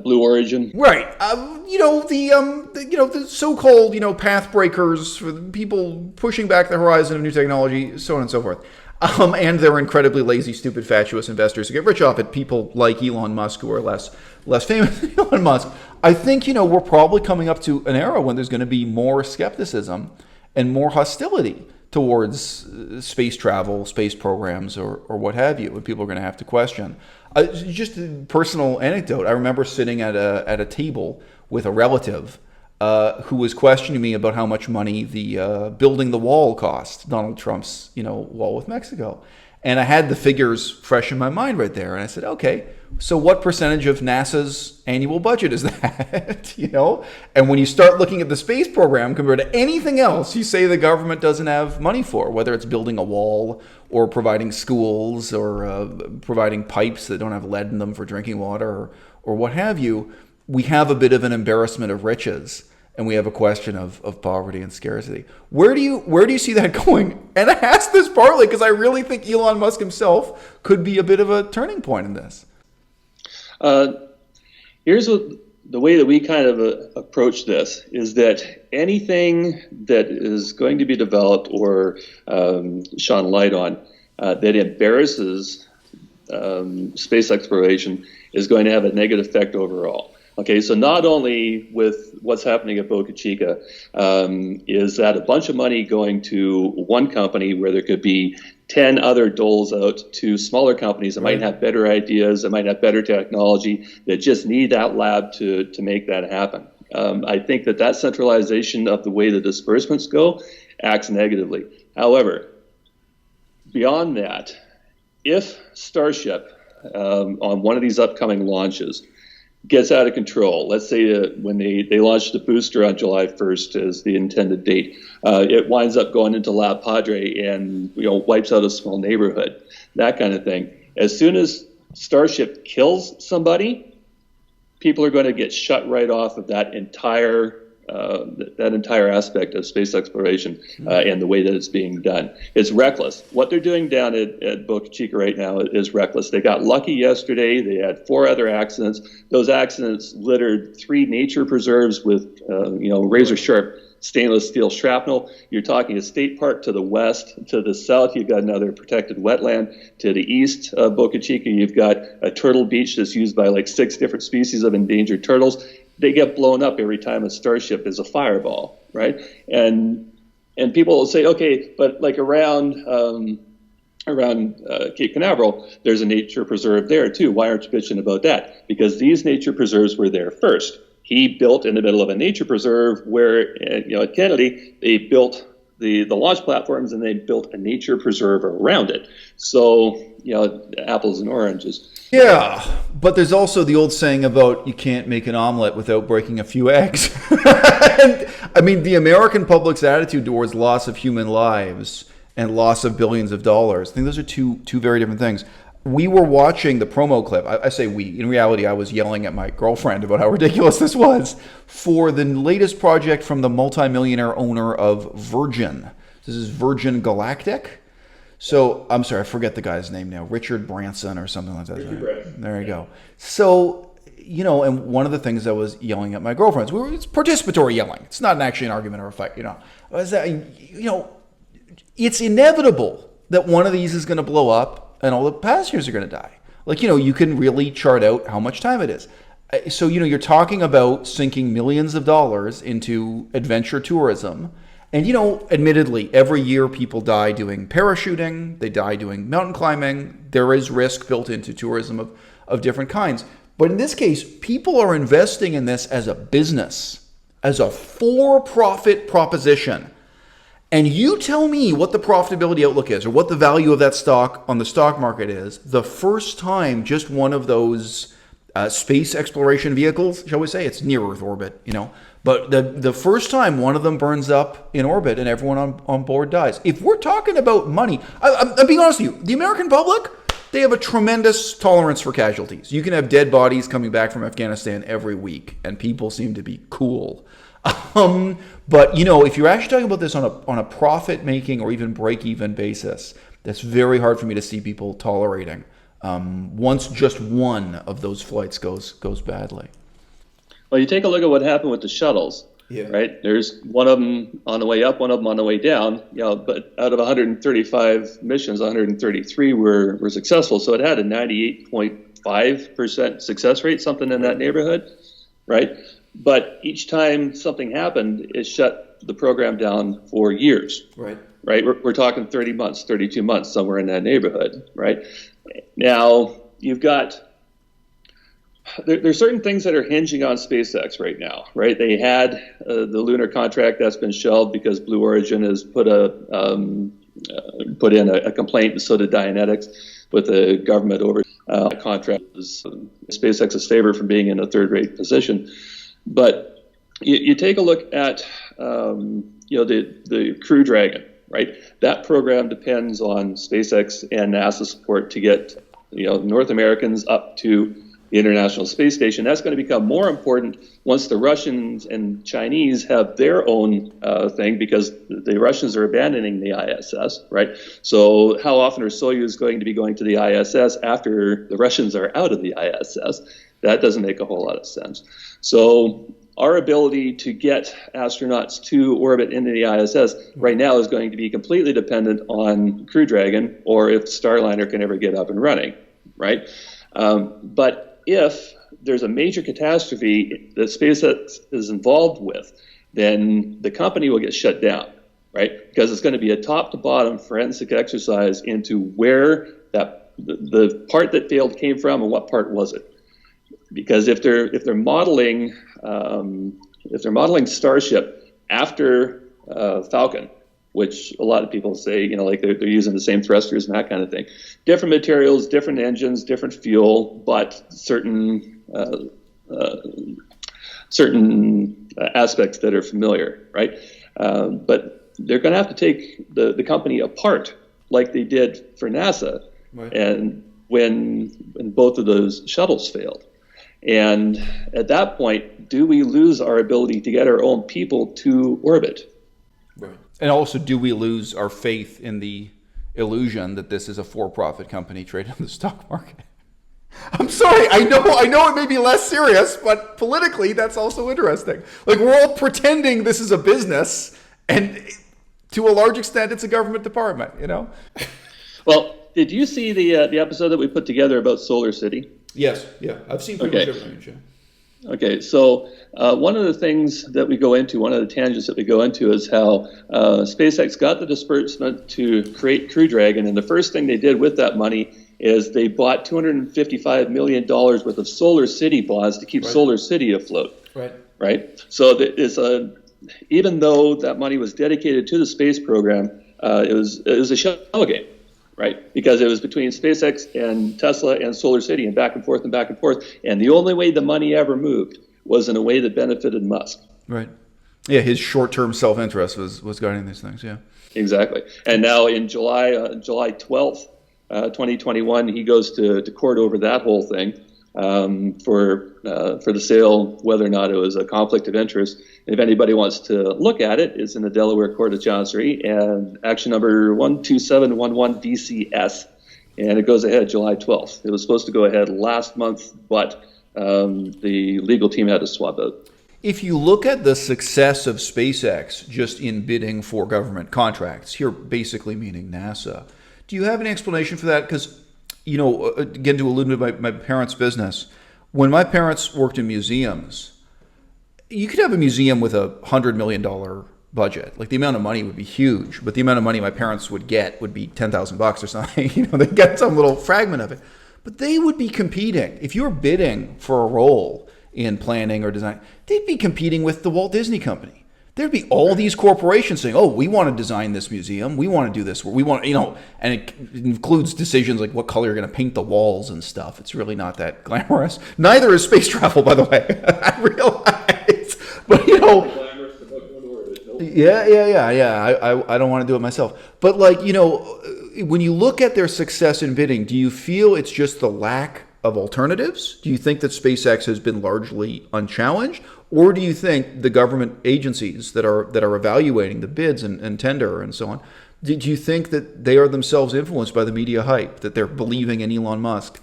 Blue Origin. Right. The so-called path breakers for people pushing back the horizon of new technology, so on and so forth. And they're incredibly lazy, stupid, fatuous investors who get rich off it. People like Elon Musk who are less famous than Elon Musk. I think we're probably coming up to an era when there's going to be more skepticism and more hostility towards space travel, space programs, or what have you, and people are going to have to question. Just a personal anecdote. I remember sitting at a table with a relative who was questioning me about how much money the building the wall cost, Donald Trump's wall with Mexico. And I had the figures fresh in my mind right there. And I said, okay, so what percentage of NASA's annual budget is that? And when you start looking at the space program compared to anything else you say the government doesn't have money for, whether it's building a wall or providing schools or providing pipes that don't have lead in them for drinking water or what have you, we have a bit of an embarrassment of riches. And we have a question of poverty and scarcity. Where do you see that going? And I ask this partly because I really think Elon Musk himself could be a bit of a turning point in this. Here's the way that we kind of approach this is that anything that is going to be developed or shone light on that embarrasses space exploration is going to have a negative effect overall. Okay, so not only with what's happening at Boca Chica, is that a bunch of money going to one company where there could be 10 other doles out to smaller companies that might have better ideas, that might have better technology, that just need that lab to make that happen. I think that centralization of the way the disbursements go acts negatively. However, beyond that, if Starship on one of these upcoming launches gets out of control. Let's say when they launched the booster on July 1st as the intended date, it winds up going into La Padre and wipes out a small neighborhood, that kind of thing. As soon as Starship kills somebody, people are going to get shut right off of that entire aspect of space exploration and the way that it's being done. It's reckless. What they're doing down at Boca Chica right now is reckless. They got lucky yesterday. They had 4 other accidents. Those accidents littered 3 nature preserves with razor sharp stainless steel shrapnel. You're talking a state park to the west. To the south, you've got another protected wetland. To the east of Boca Chica, you've got a turtle beach that's used by like 6 different species of endangered turtles. They get blown up every time a Starship is a fireball, right? And people will say, okay, but like around Cape Canaveral, there's a nature preserve there too. Why aren't you bitching about that? Because these nature preserves were there first. He built in the middle of a nature preserve where, at Kennedy, they built the launch platforms and they built a nature preserve around it. So, apples and oranges. Yeah, but there's also the old saying about you can't make an omelet without breaking a few eggs. And, I mean, the American public's attitude towards loss of human lives and loss of billions of dollars, I think those are two very different things. We were watching the promo clip. I say we. In reality, I was yelling at my girlfriend about how ridiculous this was for the latest project from the multimillionaire owner of Virgin. This is Virgin Galactic. So, I'm sorry, I forget the guy's name now. Richard Branson or something like that. Right? There you go. So, and one of the things I was yelling at my girlfriends, it's participatory yelling. It's not actually an argument or a fight, was that, it's inevitable that one of these is going to blow up and all the passengers are going to die. Like, you can really chart out how much time it is. So, you're talking about sinking millions of dollars into adventure tourism. And, admittedly, every year people die doing parachuting, they die doing mountain climbing. There is risk built into tourism of different kinds. But in this case, people are investing in this as a business, as a for-profit proposition. And you tell me what the profitability outlook is or what the value of that stock on the stock market is the first time just one of those space exploration vehicles, shall we say, it's near Earth orbit, but the first time one of them burns up in orbit and everyone on board dies. If we're talking about money, I'm being honest with you, the American public, they have a tremendous tolerance for casualties. You can have dead bodies coming back from Afghanistan every week and people seem to be cool. But if you're actually talking about this on a profit-making or even break-even basis, that's very hard for me to see people tolerating once just one of those flights goes badly. Well, you take a look at what happened with the shuttles, right? There's one of them on the way up, one of them on the way down. But out of 135 missions, 133 were successful. So it had a 98.5% success rate, something in that neighborhood, right? But each time something happened, it shut the program down for years. Right. We're talking 30 months, 32 months, somewhere in that neighborhood. Right. Now you've got there's certain things that are hinging on SpaceX right now. Right. They had the lunar contract that's been shelved because Blue Origin has put in a complaint, and so did Dianetics, with the government over contract. SpaceX's favor from being in a third-rate position. But you take a look at the Crew Dragon, right? That program depends on SpaceX and NASA support to get North Americans up to the International Space Station. That's going to become more important once the Russians and Chinese have their own thing, because the Russians are abandoning the ISS, right? So how often are Soyuz going to be going to the ISS after the Russians are out of the ISS? That doesn't make a whole lot of sense. So our ability to get astronauts to orbit into the ISS right now is going to be completely dependent on Crew Dragon, or if Starliner can ever get up and running, right? But if there's a major catastrophe that SpaceX is involved with, then the company will get shut down, right? Because it's going to be a top-to-bottom forensic exercise into where the part that failed came from and what part was it. Because if they're modeling Starship after Falcon, which a lot of people say, like they're using the same thrusters and that kind of thing, different materials, different engines, different fuel, but certain aspects that are familiar, right? But they're going to have to take the company apart, like they did for NASA, right. And when both of those shuttles failed. And at that point, do we lose our ability to get our own people to orbit? Right. And also, do we lose our faith in the illusion that this is a for-profit company traded on the stock market? I'm sorry. I know it may be less serious, but politically, that's also interesting. Like, we're all pretending this is a business, and to a large extent, it's a government department. Well, did you see the episode that we put together about SolarCity? Yes. Yeah. I've seen pretty much everything. Okay, so one of the things that we go into, one of the tangents that we go into is how SpaceX got the disbursement to create Crew Dragon, and the first thing they did with that money is they bought $255 million worth of SolarCity bonds to keep SolarCity afloat. Right? So even though that money was dedicated to the space program, it was a shell game. Right, because it was between SpaceX and Tesla and SolarCity and back and forth and back and forth. And the only way the money ever moved was in a way that benefited Musk. Right. Yeah, his short-term self-interest was guiding these things, yeah. Exactly. And now in July 12th, 2021, he goes to court over that whole thing for the sale, whether or not it was a conflict of interest. If anybody wants to look at it, it's in the Delaware Court of Chancery, and action number 12711 DCS, and it goes ahead July 12th. It was supposed to go ahead last month, but the legal team had to swap out. If you look at the success of SpaceX just in bidding for government contracts, here basically meaning NASA, do you have any explanation for that? Because, again, to allude to my parents' business, when my parents worked in museums, you could have a museum with $100 million budget. Like, the amount of money would be huge, but the amount of money my parents would get would be $10,000 or something. They'd get some little fragment of it. But they would be competing. If you're bidding for a role in planning or design, they'd be competing with the Walt Disney Company. There'd be all these corporations saying, "Oh, we want to design this museum. We want to do this. We want, and it includes decisions like what color you're going to paint the walls and stuff. It's really not that glamorous. Neither is space travel, by the way. I realize, but yeah. I don't want to do it myself. But when you look at their success in bidding, do you feel it's just the lack of alternatives? Do you think that SpaceX has been largely unchallenged? Or do you think the government agencies that are evaluating the bids and tender and so on, do you think that they are themselves influenced by the media hype, that they're believing in Elon Musk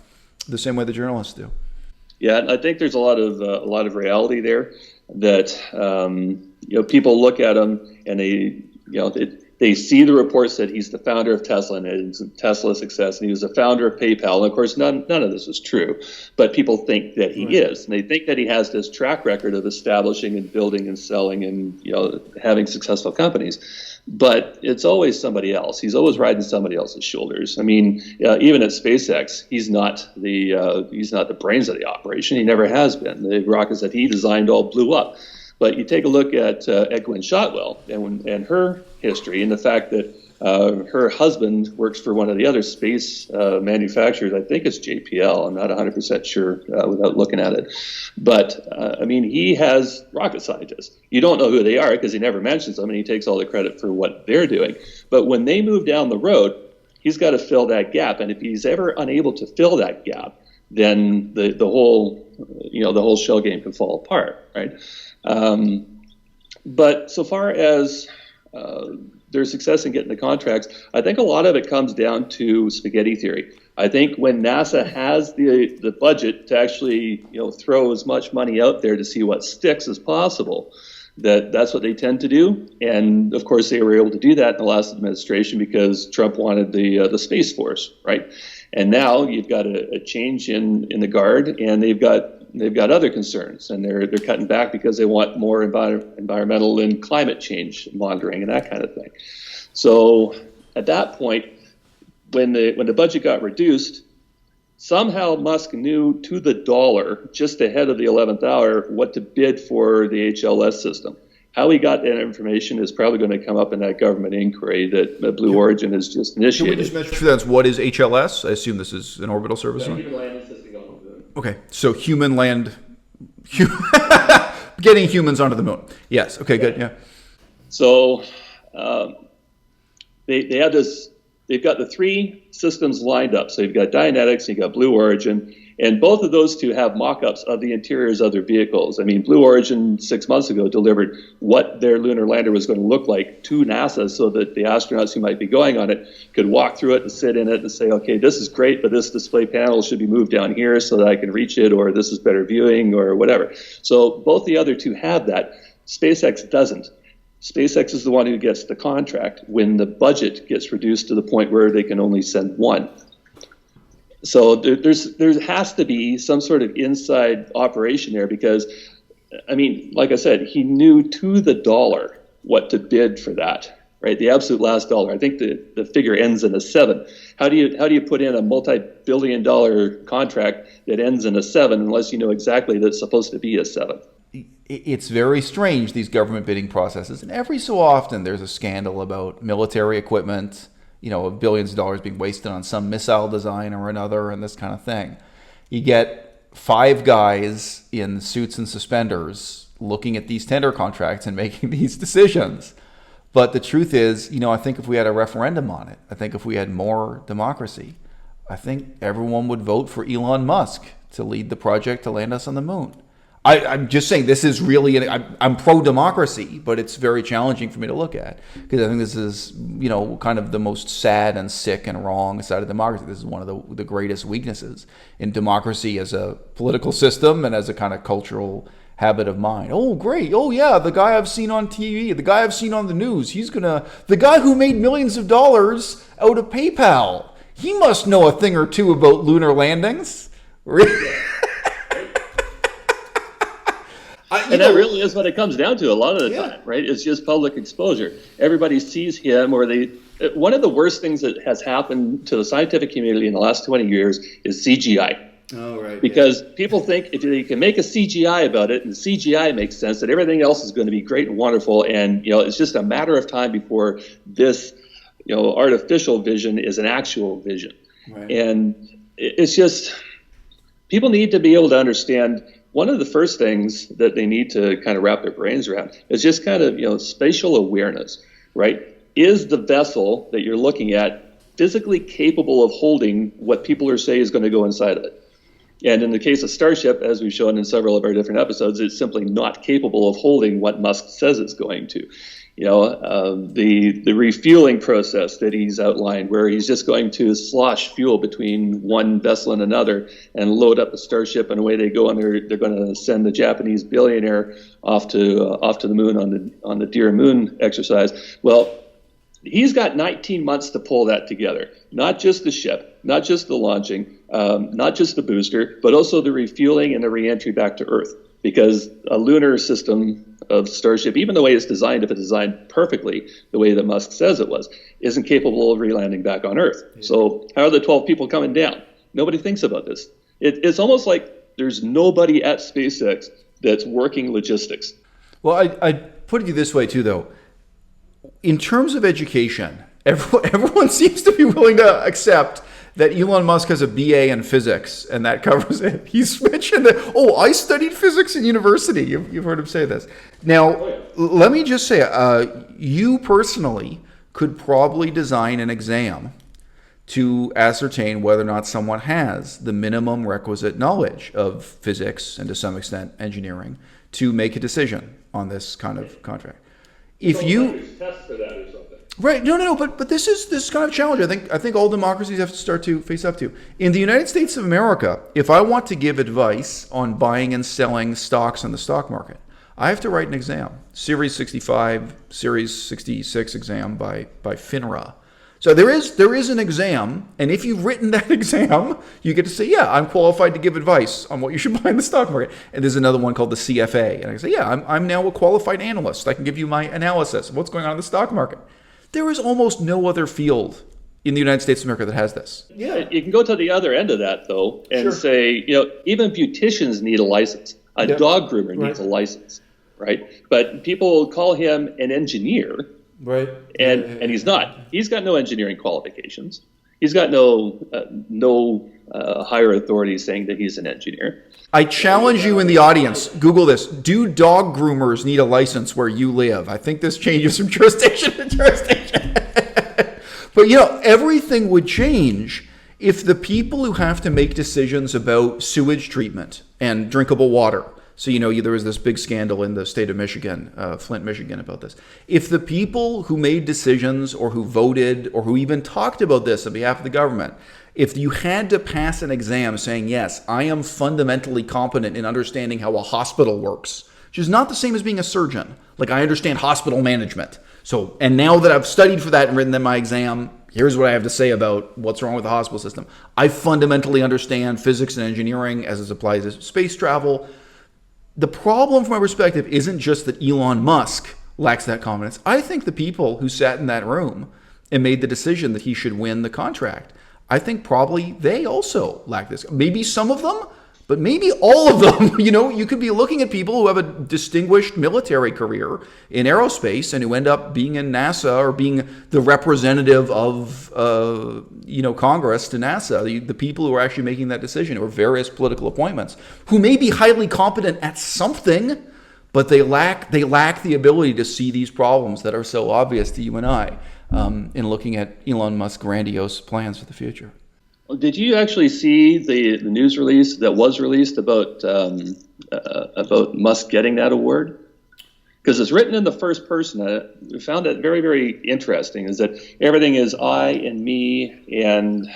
the same way the journalists do? Yeah, I think there's a lot of reality there. That people look at him and they see the reports that he's the founder of Tesla and it's Tesla's success, and he was the founder of PayPal. And of course, none of this is true, but people think that he is, and they think that he has this track record of establishing and building and selling and having successful companies. But it's always somebody else. He's always riding somebody else's shoulders. I mean, even at SpaceX, he's not the brains of the operation. He never has been. The rockets that he designed all blew up. But you take a look at Gwynne Shotwell and her history, and the fact that her husband works for one of the other space manufacturers. I think it's JPL. I'm not 100% sure without looking at it. But, he has rocket scientists. You don't know who they are because he never mentions them, and he takes all the credit for what they're doing. But when they move down the road, he's got to fill that gap. And if he's ever unable to fill that gap, then the whole shell game can fall apart, right? But so far as their success in getting the contracts, I think a lot of it comes down to spaghetti theory. I think when NASA has the budget to actually throw as much money out there to see what sticks as possible, that's what they tend to do. And of course, they were able to do that in the last administration because Trump wanted the Space Force, right? And now you've got a change in the guard, and they've got other concerns, and they're cutting back because they want more environmental and climate change monitoring and that kind of thing. So at that point, when the budget got reduced, somehow Musk knew to the dollar, just ahead of the 11th hour, what to bid for the HLS system. How he got that information is probably going to come up in that government inquiry that Blue Origin has just initiated. Can we just mention that's what is HLS? I assume this is an orbital service. Human landing system on the moon. Okay, so human land, getting humans onto the moon. Yes. Okay. Good. Yeah. So they have this they've got the three systems lined up. So you've got Dynetics, you've got Blue Origin, and both of those two have mock-ups of the interiors of their vehicles. I mean, Blue Origin 6 months ago delivered what their lunar lander was going to look like to NASA so that the astronauts who might be going on it could walk through it and sit in it and say, okay, this is great, but this display panel should be moved down here so that I can reach it, or this is better viewing, or whatever. So both the other two have that. SpaceX doesn't. SpaceX is the one who gets the contract when the budget gets reduced to the point where they can only send one. So there has to be some sort of inside operation there because, I mean, like I said, he knew to the dollar what to bid for that, right? The absolute last dollar. I think the figure ends in a 7. How do you put in a multi-billion-dollar contract that ends in a 7 unless you know exactly that it's supposed to be a 7? It's very strange, these government bidding processes. And every so often there's a scandal about military equipment, of billions of dollars being wasted on some missile design or another and this kind of thing. You get 5 guys in suits and suspenders looking at these tender contracts and making these decisions. But the truth is, I think if we had a referendum on it, I think if we had more democracy, I think everyone would vote for Elon Musk to lead the project to land us on the moon. I'm just saying this is really, I'm pro-democracy, but it's very challenging for me to look at because I think this is, kind of the most sad and sick and wrong side of democracy. This is one of the greatest weaknesses in democracy as a political system and as a kind of cultural habit of mind. Oh, great. Oh, yeah, the guy I've seen on TV, the guy I've seen on the news, the guy who made millions of dollars out of PayPal, he must know a thing or two about lunar landings. And that really is what it comes down to a lot of the time, right? It's just public exposure. Everybody sees him, or one of the worst things that has happened to the scientific community in the last 20 years is CGI. Oh, right. Because people think if they can make a CGI about it, and the CGI makes sense, that everything else is going to be great and wonderful, and it's just a matter of time before this, artificial vision is an actual vision. Right. And it's just, people need to be able to understand. One of the first things that they need to kind of wrap their brains around is just kind of, spatial awareness, right? Is the vessel that you're looking at physically capable of holding what people are saying is going to go inside of it? And in the case of Starship, as we've shown in several of our different episodes, it's simply not capable of holding what Musk says it's going to. The refueling process that he's outlined, where he's just going to slosh fuel between one vessel and another and load up the Starship, and away they go, and they're going to send the Japanese billionaire off to the moon on the Dear Moon exercise. Well, he's got 19 months to pull that together. Not just the ship, not just the launching, not just the booster, but also the refueling and the reentry back to Earth. Because a lunar system of Starship, even the way it's designed, if it's designed perfectly the way that Musk says it was, isn't capable of relanding back on Earth. Yeah. So how are the 12 people coming down? Nobody thinks about this. It's almost like there's nobody at SpaceX that's working logistics. Well, I put it this way too, though. In terms of education, everyone seems to be willing to accept that Elon Musk has a BA in physics, and that covers it. He's switching I studied physics in university. You've heard him say this. Now, let me just say, you personally could probably design an exam to ascertain whether or not someone has the minimum requisite knowledge of physics and to some extent engineering to make a decision on this kind of contract. If you test for that or something. Right, no, but this is kind of a challenge. I think all democracies have to start to face up to. In the United States of America, if I want to give advice on buying and selling stocks on the stock market, I have to write an exam, Series 65, Series 66 exam by FINRA. So there is an exam, and if you've written that exam, you get to say, yeah, I'm qualified to give advice on what you should buy in the stock market. And there's another one called the CFA, and I say, yeah, I'm now a qualified analyst. I can give you my analysis of what's going on in the stock market. There is almost no other field in the United States of America that has this. Yeah, you can go to the other end of that, though, and say, even beauticians need a license. A dog groomer needs a license, right? But people call him an engineer, right? And he's not. He's got no engineering qualifications. He's got no higher authority saying that he's an engineer. I challenge you in the audience, Google this. Do dog groomers need a license where you live? I think this changes from jurisdiction to jurisdiction. But, everything would change if the people who have to make decisions about sewage treatment and drinkable water, so, there was this big scandal in the state of Michigan, Flint, Michigan, about this. If the people who made decisions or who voted or who even talked about this on behalf of the government, if you had to pass an exam saying, yes, I am fundamentally competent in understanding how a hospital works, which is not the same as being a surgeon. Like, I understand hospital management. So, and now that I've studied for that and written in my exam, here's what I have to say about what's wrong with the hospital system. I fundamentally understand physics and engineering as it applies to space travel. The problem, from my perspective, isn't just that Elon Musk lacks that confidence. I think the people who sat in that room and made the decision that he should win the contract, I think probably they also lack this. Maybe some of them, but maybe all of them. You could be looking at people who have a distinguished military career in aerospace and who end up being in NASA or being the representative of, Congress to NASA, the people who are actually making that decision, or various political appointments, who may be highly competent at something, but they lack the ability to see these problems that are so obvious to you and I in looking at Elon Musk's grandiose plans for the future. Did you actually see the news release that was released about Musk getting that award? Because it's written in the first person. I found that very, very interesting, is that everything is I and me and...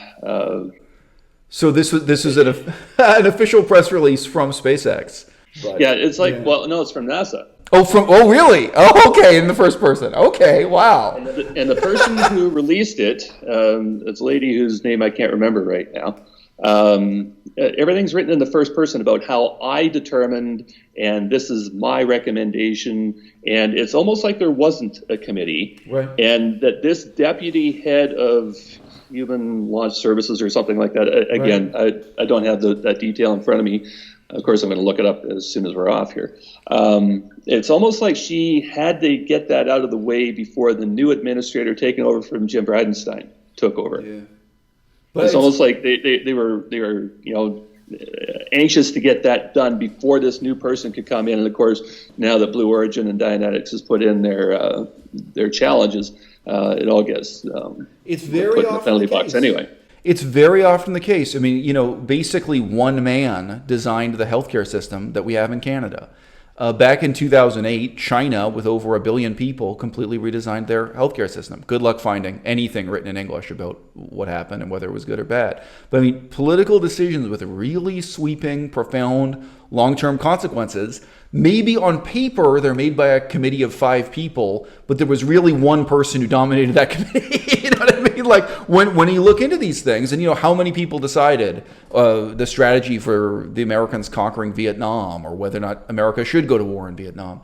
So this is an official press release from SpaceX. But, yeah, it's like, well, no, it's from NASA. Oh, really? Oh, okay, in the first person. Okay, wow. And the person who released it, it's a lady whose name I can't remember right now. Everything's written in the first person about how I determined, and this is my recommendation, and it's almost like there wasn't a committee, right? And that this deputy head of Human Launch Services or something like that, again, right. I don't have that detail in front of me. Of course, I'm going to look it up as soon as we're off here. It's almost like she had to get that out of the way before the new administrator taking over from Jim Bridenstine took over. Yeah. But it's almost like they were anxious to get that done before this new person could come in. And of course, now that Blue Origin and Dianetics has put in their challenges, it all gets it's very put in the penalty box anyway. It's very often the case. I mean, basically one man designed the healthcare system that we have in Canada. Back in 2008, China, with over 1 billion people, completely redesigned their healthcare system. Good luck finding anything written in English about what happened and whether it was good or bad. But political decisions with really sweeping, profound, long-term consequences, maybe on paper they're made by a committee of 5 people, but there was really one person who dominated that committee. You know what I mean? Like when you look into these things, and how many people decided the strategy for the Americans conquering Vietnam, or whether or not America should go to war in Vietnam.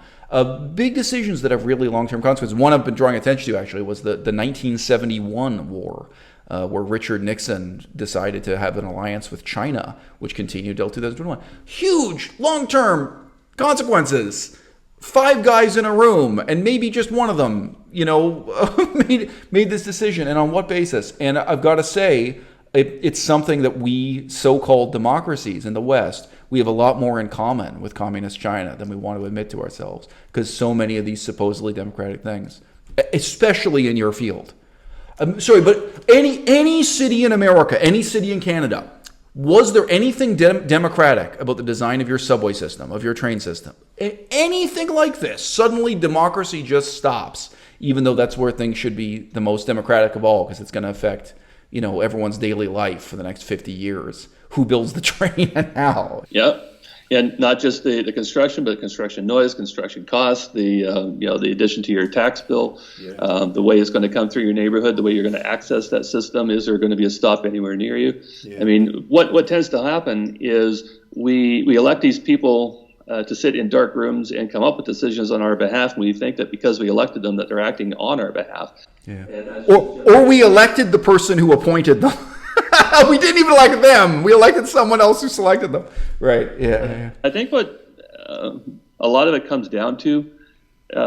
Big decisions that have really long-term consequences. One I've been drawing attention to actually was the 1971 war, where Richard Nixon decided to have an alliance with China, which continued till 2021. Huge long-term consequences. 5 guys in a room, and maybe just one of them, made this decision, and on what basis? And I've got to say, it's something that we so-called democracies in the West, we have a lot more in common with communist China than we want to admit to ourselves, because so many of these supposedly democratic things, especially in your field. But any city in America, any city in Canada, was there anything democratic about the design of your subway system, of your train system? Anything like this? Suddenly democracy just stops, even though that's where things should be the most democratic of all, because it's going to affect, everyone's daily life for the next 50 years. Who builds the train and how? Yep. And not just the construction, but construction noise, construction costs, the addition to your tax bill, the way it's going to come through your neighborhood, the way you're going to access that system. Is there going to be a stop anywhere near you? Yeah. I mean, what tends to happen is we elect these people to sit in dark rooms and come up with decisions on our behalf. And we think that because we elected them, that they're acting on our behalf. Yeah. Or we elected the person who appointed them. We didn't even elect them. We elected someone else who selected them. Right. Yeah. I think what a lot of it comes down to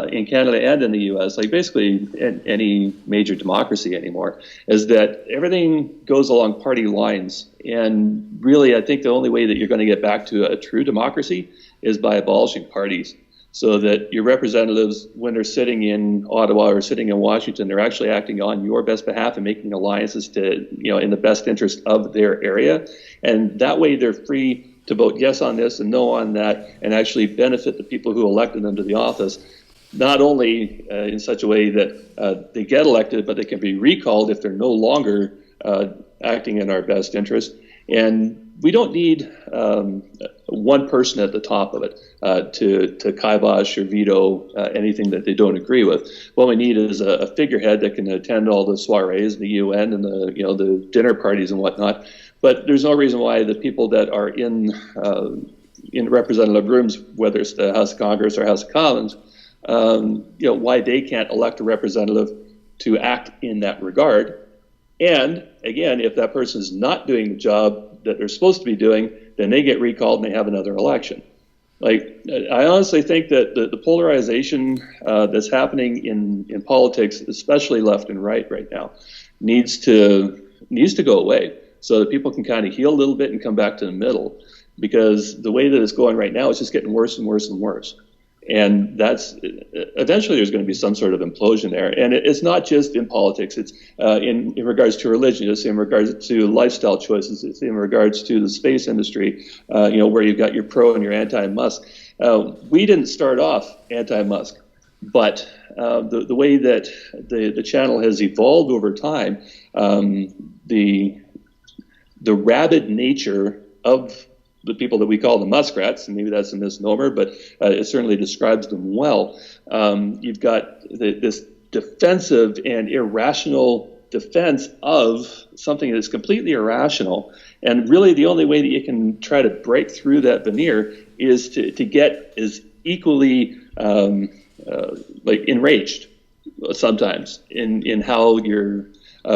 in Canada and in the U.S., like basically in any major democracy anymore, is that everything goes along party lines. And really, I think the only way that you're going to get back to a true democracy is by abolishing parties. so that your representatives, when they're sitting in Ottawa or sitting in Washington, they're actually acting on your best behalf and making alliances to, in the best interest of their area. And that way they're free to vote yes on this and no on that, and actually benefit the people who elected them to the office, not only in such a way that they get elected, but they can be recalled if they're no longer acting in our best interest. And we don't need one person at the top of it to kibosh or veto anything that they don't agree with. What we need is a figurehead that can attend all the soirees, the UN, and the dinner parties and whatnot. But there's no reason why the people that are in representative rooms, whether it's the House of Congress or House of Commons, why they can't elect a representative to act in that regard. And again, if that person is not doing the job that they're supposed to be doing, then they get recalled and they have another election. Like, I honestly think that the polarization that's happening in politics, especially left and right now, needs to go away so that people can kind of heal a little bit and come back to the middle. Because the way that it's going right now, it's just getting worse and worse and worse. And that's eventually there's going to be some sort of implosion there. And it's not just in politics. It's in regards to religion. It's in regards to lifestyle choices. It's in regards to the space industry, where you've got your pro and your anti-Musk. We didn't start off anti-Musk, but the way that the channel has evolved over time, the rabid nature of the people that we call the muskrats, and maybe that's a misnomer, but it certainly describes them well. You've got this defensive and irrational defense of something that's completely irrational. And really the only way that you can try to break through that veneer is to get as equally enraged sometimes in how you're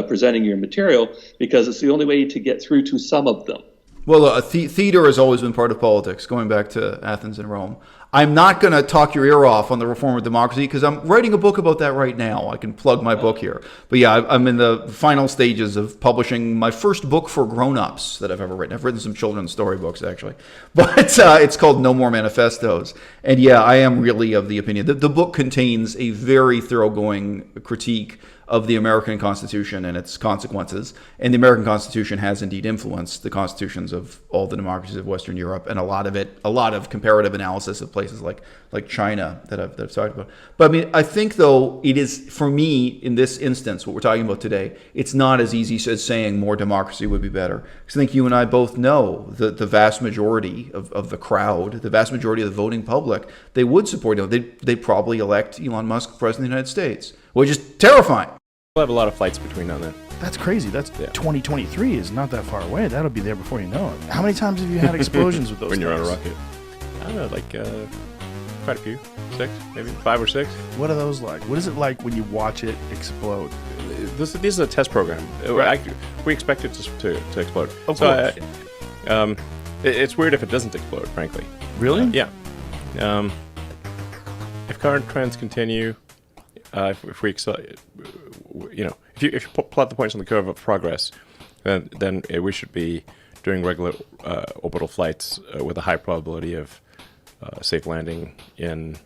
presenting your material, because it's the only way to get through to some of them. Well, theater has always been part of politics, going back to Athens and Rome. I'm not going to talk your ear off on the reform of democracy because I'm writing a book about that right now. I can plug my book here. But yeah, I'm in the final stages of publishing my first book for grown-ups that I've ever written. I've written some children's storybooks, actually. But it's called No More Manifestos. And yeah, I am really of the opinion that the book contains a very thoroughgoing critique of the American Constitution and its consequences. And the American Constitution has indeed influenced the constitutions of all the democracies of Western Europe, and a lot of comparative analysis of places like China that I've talked about. But I mean, I think though it is, for me, in this instance, what we're talking about today, it's not as easy as saying more democracy would be better. Because I think you and I both know that the vast majority of the crowd, the vast majority of the voting public, they would support him. They'd probably elect Elon Musk president of the United States, which is terrifying. We'll have a lot of flights between now and then. That's crazy. That's 2023 is not that far away. That'll be there before you know it. How many times have you had explosions with those when you're on a things? rocket? I don't know, like quite a few. 6, maybe 5 or 6. What are those like? What is it like when you watch it explode? This is a test program. Right. We expect it to explode. Of course. It's weird if it doesn't explode, frankly. Really? Yeah. If current trends continue, if we if you plot the points on the curve of progress, then we should be doing regular orbital flights with a high probability of safe landing in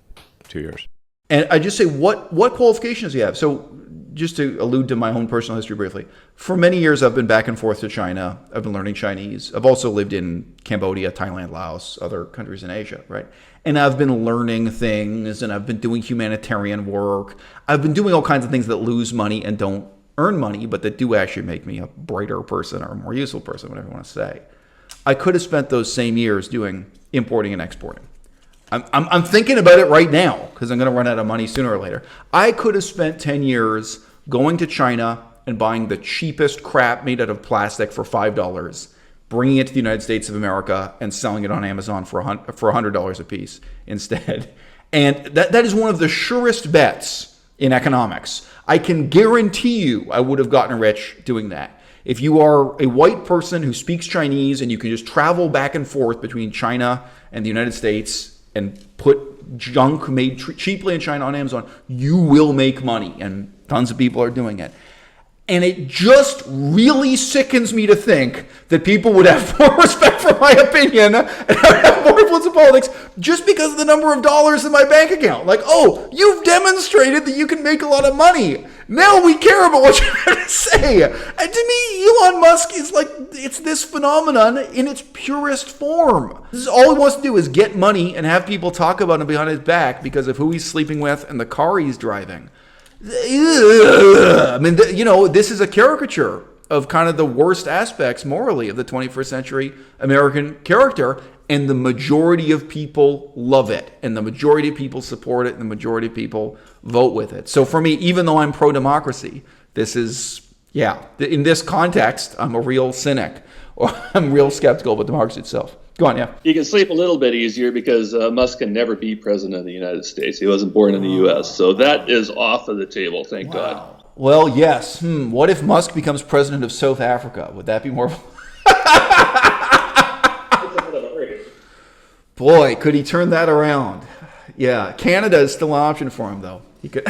2 years. And I just say, what qualifications do you have? So just to allude to my own personal history briefly, for many years I've been back and forth to China. I've been learning Chinese. I've also lived in Cambodia, Thailand, Laos, other countries in Asia, right? And I've been learning things, and I've been doing humanitarian work. I've been doing all kinds of things that lose money and don't earn money, but that do actually make me a brighter person or a more useful person, whatever you want to say. I could have spent those same years doing importing and exporting. I'm thinking about it right now because I'm going to run out of money sooner or later. I could have spent 10 years going to China and buying the cheapest crap made out of plastic for $5, bringing it to the United States of America and selling it on Amazon for $100 a piece instead. And that is one of the surest bets in economics. I can guarantee you I would have gotten rich doing that. If you are a white person who speaks Chinese and you can just travel back and forth between China and the United States and put junk made cheaply in China on Amazon, you will make money, and tons of people are doing it. And it just really sickens me to think that people would have more respect for my opinion and have more influence in politics just because of the number of dollars in my bank account. Like, oh, you've demonstrated that you can make a lot of money. Now we care about what you have to say. And to me, Elon Musk is like, it's this phenomenon in its purest form. This is all he wants to do is get money and have people talk about him behind his back because of who he's sleeping with and the car he's driving. I mean, this is a caricature of kind of the worst aspects morally of the 21st century American character, and the majority of people love it, and the majority of people support it, and the majority of people vote with it. So for me, even though I'm pro-democracy, this is, in this context, I'm a real cynic, or I'm real skeptical about democracy itself. Go on, yeah. You can sleep a little bit easier because Musk can never be president of the United States. He wasn't born in the U.S., so that is off of the table, thank God. Well, yes. What if Musk becomes president of South Africa? Would that be more... Boy, could he turn that around. Yeah, Canada is still an option for him, though. He could...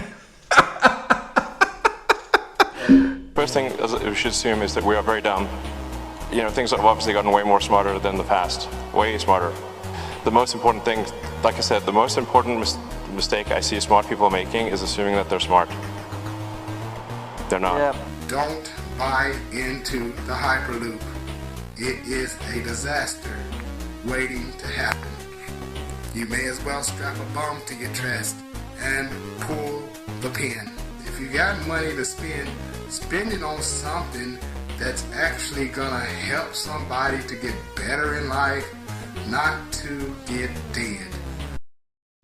First thing we should assume is that we are very dumb. Things have obviously gotten way more smarter than the past, way smarter. The most important thing, like I said, the most important mistake I see smart people making is assuming that they're smart. They're not. Yeah. Don't buy into the Hyperloop. It is a disaster waiting to happen. You may as well strap a bomb to your chest and pull the pin. If you got money to spend it on something that's actually gonna help somebody to get better in life, not to get dead.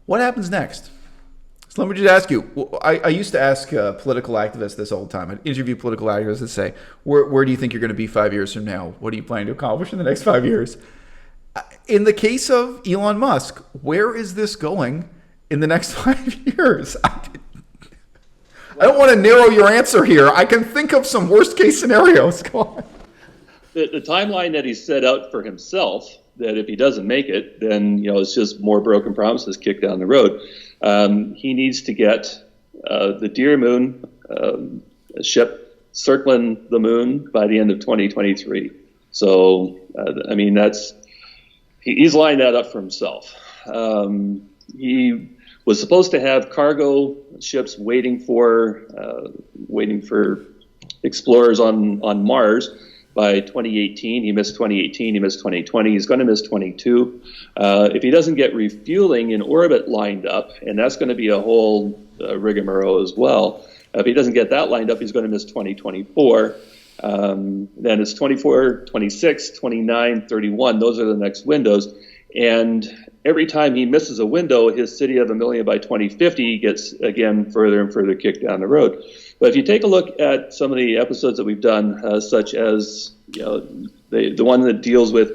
What happens next? So let me just ask you. I used to ask political activists this all the time. I'd interview political activists and say, where do you think you're going to be 5 years from now? What are you planning to accomplish in the next 5 years? In the case of Elon Musk, where is this going in the next 5 years? I don't want to narrow your answer here. I can think of some worst case scenarios. Go on. The timeline that he set out for himself, that if he doesn't make it, then it's just more broken promises kicked down the road. He needs to get the Deer Moon ship circling the moon by the end of 2023. So, he's lined that up for himself. He was supposed to have cargo ships waiting for explorers on Mars by 2018. He missed 2018. He missed 2020. He's going to miss 22. If he doesn't get refueling in orbit lined up, and that's going to be a whole rigmarole as well. If he doesn't get that lined up, he's going to miss 2024. Then it's 24, 26, 29, 31. Those are the next windows. And every time he misses a window, his city of 1 million by 2050 gets, again, further and further kicked down the road. But if you take a look at some of the episodes that we've done, such as the one that deals with,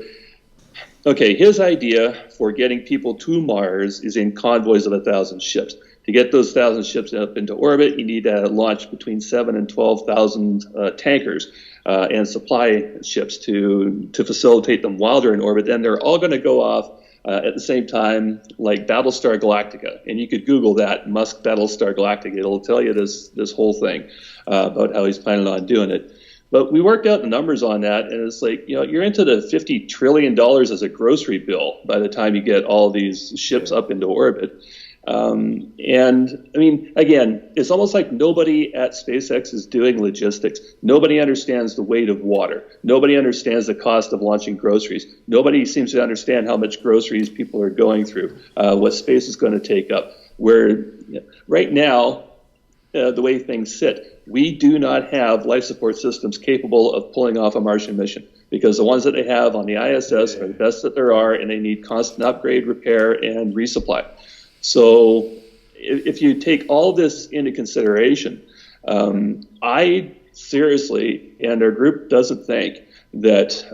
his idea for getting people to Mars is in convoys of 1,000 ships. To get those 1,000 ships up into orbit, you need to launch between 7,000 and 12,000 tankers and supply ships to facilitate them while they're in orbit. Then they're all going to go off at the same time, like Battlestar Galactica. And you could Google that, Musk Battlestar Galactica. It'll tell you this whole thing about how he's planning on doing it. But we worked out the numbers on that, and it's like, you're into the $50 trillion as a grocery bill by the time you get all these ships up into orbit. Again, it's almost like nobody at SpaceX is doing logistics. Nobody understands the weight of water. Nobody understands the cost of launching groceries. Nobody seems to understand how much groceries people are going through, what space is going to take up. Where right now, the way things sit, we do not have life support systems capable of pulling off a Martian mission, because the ones that they have on the ISS are the best that there are, and they need constant upgrade, repair, and resupply. So if you take all this into consideration, I seriously, and our group doesn't think that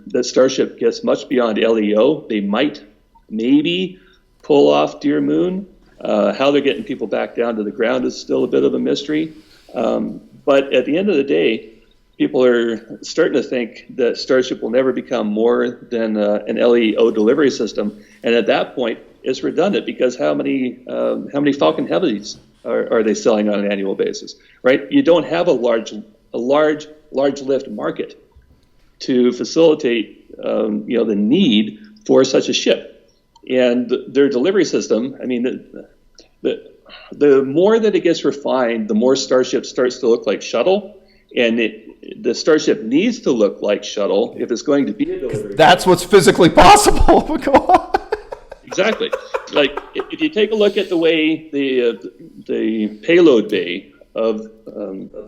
that Starship gets much beyond LEO. They might maybe pull off Deer Moon. How they're getting people back down to the ground is still a bit of a mystery. But at the end of the day, people are starting to think that Starship will never become more than an LEO delivery system. And at that point, it's redundant, because how many Falcon Heavies are they selling on an annual basis, right? You don't have a large a large lift market to facilitate, the need for such a ship. And their delivery system, I mean, the more that it gets refined, the more Starship starts to look like Shuttle. And the Starship needs to look like Shuttle if it's going to be a delivery. That's what's physically possible. Go on. Exactly. Like, if you take a look at the way the payload bay of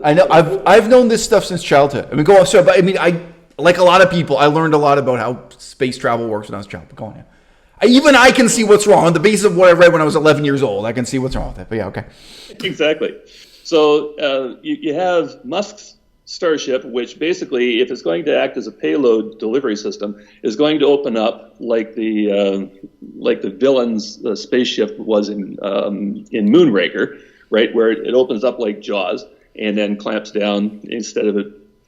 I know I've known this stuff since childhood. I mean, go on. Sorry, but I mean, I like a lot of people. I learned a lot about how space travel works when I was a child. But go on. Even I can see what's wrong on the basis of what I read when I was 11 years old. I can see what's wrong with it. But yeah, okay. Exactly. So you have Musk's Starship, which basically, if it's going to act as a payload delivery system, is going to open up like the villain's spaceship was in Moonraker, right, where it opens up like Jaws and then clamps down. Instead of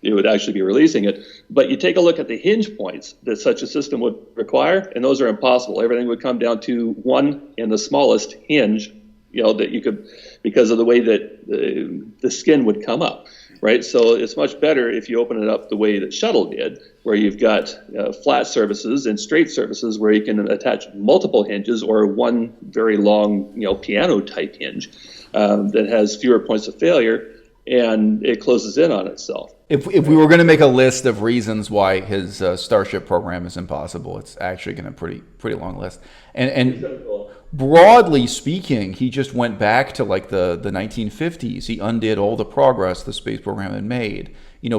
it would actually be releasing it. But you take a look at the hinge points that such a system would require, and those are impossible. Everything would come down to one and the smallest hinge, that you could, because of the way that the skin would come up. Right, so it's much better if you open it up the way that Shuttle did, where you've got flat surfaces and straight surfaces where you can attach multiple hinges or one very long, piano type hinge that has fewer points of failure, and it closes in on itself. If we were going to make a list of reasons why his Starship program is impossible, it's actually going to pretty long list. And broadly speaking, he just went back to like the 1950s. He undid all the progress the space program had made.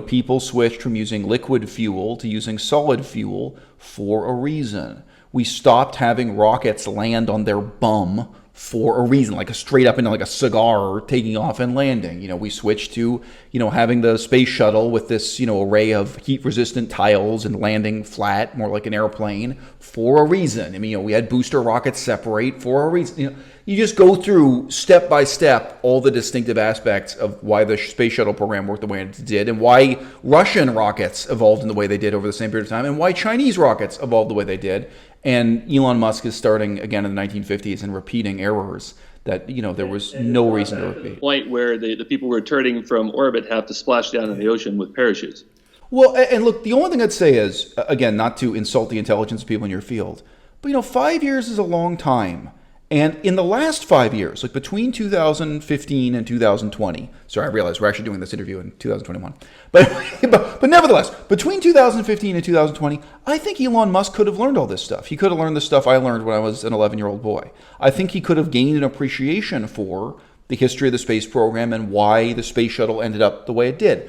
People switched from using liquid fuel to using solid fuel for a reason. We stopped having rockets land on their bum for a reason, like a straight up into like a cigar taking off and landing. We switched to, having the space shuttle with this, array of heat resistant tiles and landing flat, more like an airplane, for a reason. I mean, we had booster rockets separate for a reason. You just go through step by step all the distinctive aspects of why the space shuttle program worked the way it did, and why Russian rockets evolved in the way they did over the same period of time, and why Chinese rockets evolved the way they did. And Elon Musk is starting again in the 1950s and repeating errors that there was no reason to repeat. Point where the people returning from orbit have to splash down in the ocean with parachutes. Well, and look, the only thing I'd say is, again, not to insult the intelligence of people in your field, but 5 years is a long time. And in the last 5 years, like between 2015 and 2020, sorry, I realize we're actually doing this interview in 2021, but nevertheless, between 2015 and 2020, I think Elon Musk could have learned all this stuff. He could have learned the stuff I learned when I was an 11-year-old boy. I think he could have gained an appreciation for the history of the space program and why the space shuttle ended up the way it did.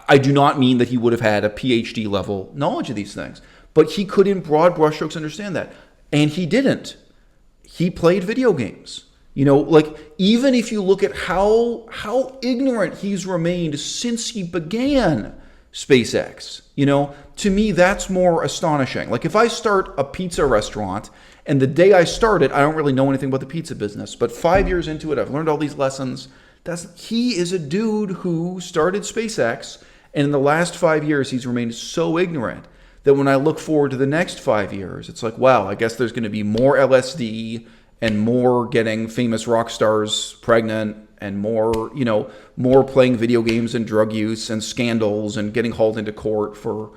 I do not mean that he would have had a PhD level knowledge of these things, but he could in broad brushstrokes understand that. And he didn't. He played video games. Even if you look at how ignorant he's remained since he began SpaceX, to me, that's more astonishing. Like if I start a pizza restaurant and the day I started, I don't really know anything about the pizza business, but 5 years into it, I've learned all these lessons. He is a dude who started SpaceX, and in the last 5 years, he's remained so ignorant that when I look forward to the next 5 years, it's like, wow, I guess there's going to be more LSD and more getting famous rock stars pregnant and more, more playing video games and drug use and scandals and getting hauled into court for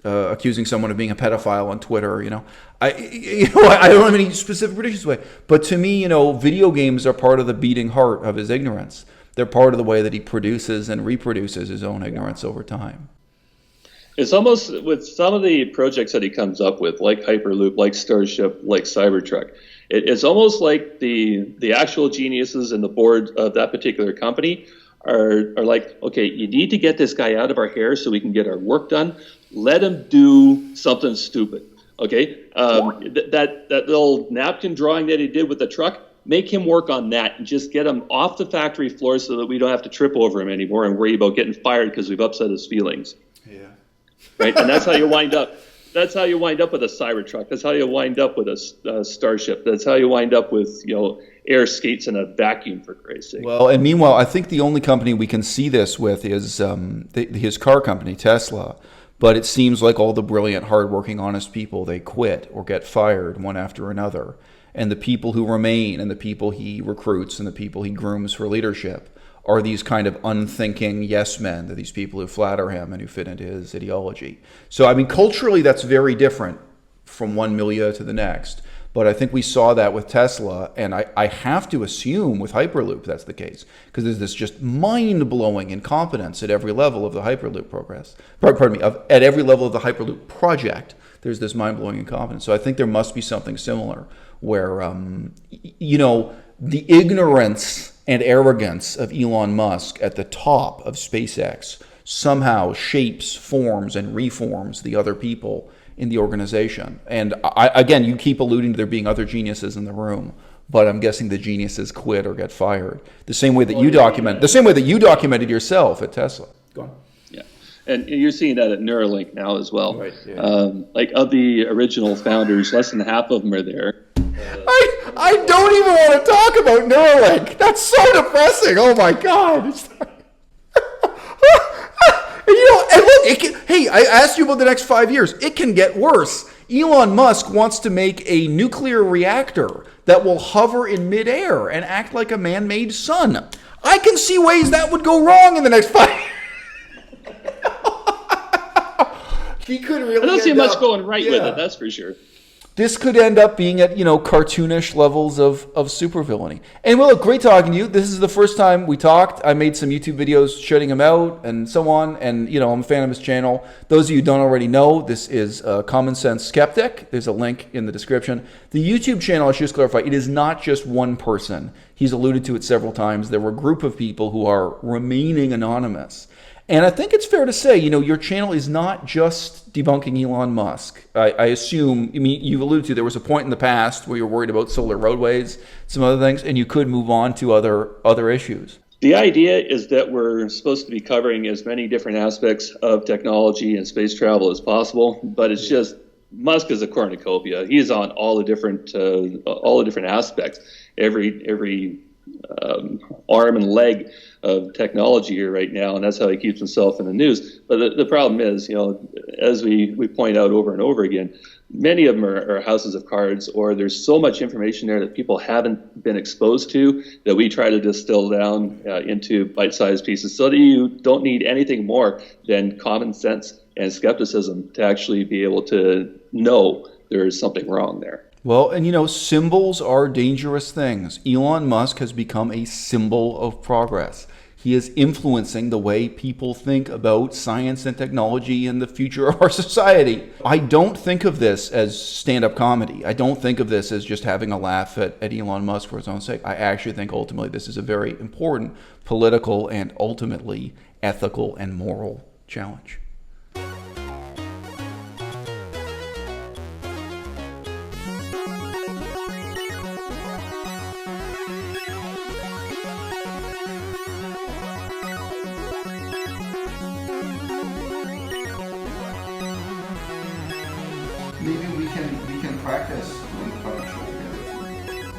accusing someone of being a pedophile on Twitter. I don't have any specific predictions way, but to me, video games are part of the beating heart of his ignorance. They're part of the way that he produces and reproduces his own ignorance over time. It's almost with some of the projects that he comes up with, like Hyperloop, like Starship, like Cybertruck, it's almost like the actual geniuses in the board of that particular company are like, okay, you need to get this guy out of our hair so we can get our work done. Let him do something stupid, okay? That little napkin drawing that he did with the truck, make him work on that and just get him off the factory floor so that we don't have to trip over him anymore and worry about getting fired because we've upset his feelings. Yeah. Right, and that's how you wind up. That's how you wind up with a Cybertruck. That's how you wind up with a Starship. That's how you wind up with air skates and a vacuum, for Christ's sake. Well, and meanwhile, I think the only company we can see this with is his car company, Tesla. But it seems like all the brilliant, hardworking, honest people, they quit or get fired one after another. And the people who remain and the people he recruits and the people he grooms for leadership are these kind of unthinking yes men. They're these people who flatter him and who fit into his ideology. So, I mean, culturally, that's very different from one milieu to the next. But I think we saw that with Tesla, and I have to assume with Hyperloop that's the case, because there's this just mind-blowing incompetence at every level of the Hyperloop progress. Pardon me, at every level of the Hyperloop project, there's this mind-blowing incompetence. So I think there must be something similar where, you know, the ignorance and arrogance of Elon Musk at the top of SpaceX somehow shapes, forms, and reforms the other people in the organization. And again, you keep alluding to there being other geniuses in the room, but I'm guessing the geniuses quit or get fired. The same way that you documented yourself at Tesla. Go on. Yeah, and you're seeing that at Neuralink now as well. Right, yeah. Like of the original founders, less than half of them are there. I don't even want to talk about Neuralink. That's so depressing. Oh my God. You know, and look, hey, I asked you about the next 5 years. It can get worse. Elon Musk wants to make a nuclear reactor that will hover in midair and act like a man-made sun. I can see ways that would go wrong in the next 5 years. He could really. I don't see much going right with it. That's for sure. This could end up being at, you know, cartoonish levels of supervillainy. And well, great talking to you. This is the first time we talked. I made some YouTube videos shutting him out and so on. And, you know, I'm a fan of his channel. Those of you who don't already know, this is Common Sense Skeptic. There's a link in the description. The YouTube channel, I should just clarify, it is not just one person. He's alluded to it several times. There were a group of people who are remaining anonymous. And I think it's fair to say, you know, your channel is not just debunking Elon Musk. I assume, I mean, you've alluded to there was a point in the past where you were worried about solar roadways, some other things, and you could move on to other issues. The idea is that we're supposed to be covering as many different aspects of technology and space travel as possible, but it's just Musk is a cornucopia. He is on all the different aspects, every arm and leg of technology here right now, and that's how he keeps himself in the news. But the problem is, you know, as we point out over and over again, many of them are houses of cards, or there's so much information there that people haven't been exposed to that we try to distill down into bite-sized pieces so that you don't need anything more than common sense and skepticism to actually be able to know there is something wrong there. Well, and you know, symbols are dangerous things. Elon Musk has become a symbol of progress. He is influencing the way people think about science and technology and the future of our society. I don't think of this as stand-up comedy. I don't think of this as just having a laugh at Elon Musk for his own sake. I actually think ultimately this is a very important political and ultimately ethical and moral challenge. Maybe we can practice doing the puppet show together.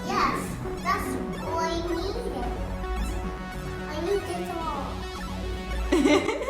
Yes, that's all I needed. I need it all.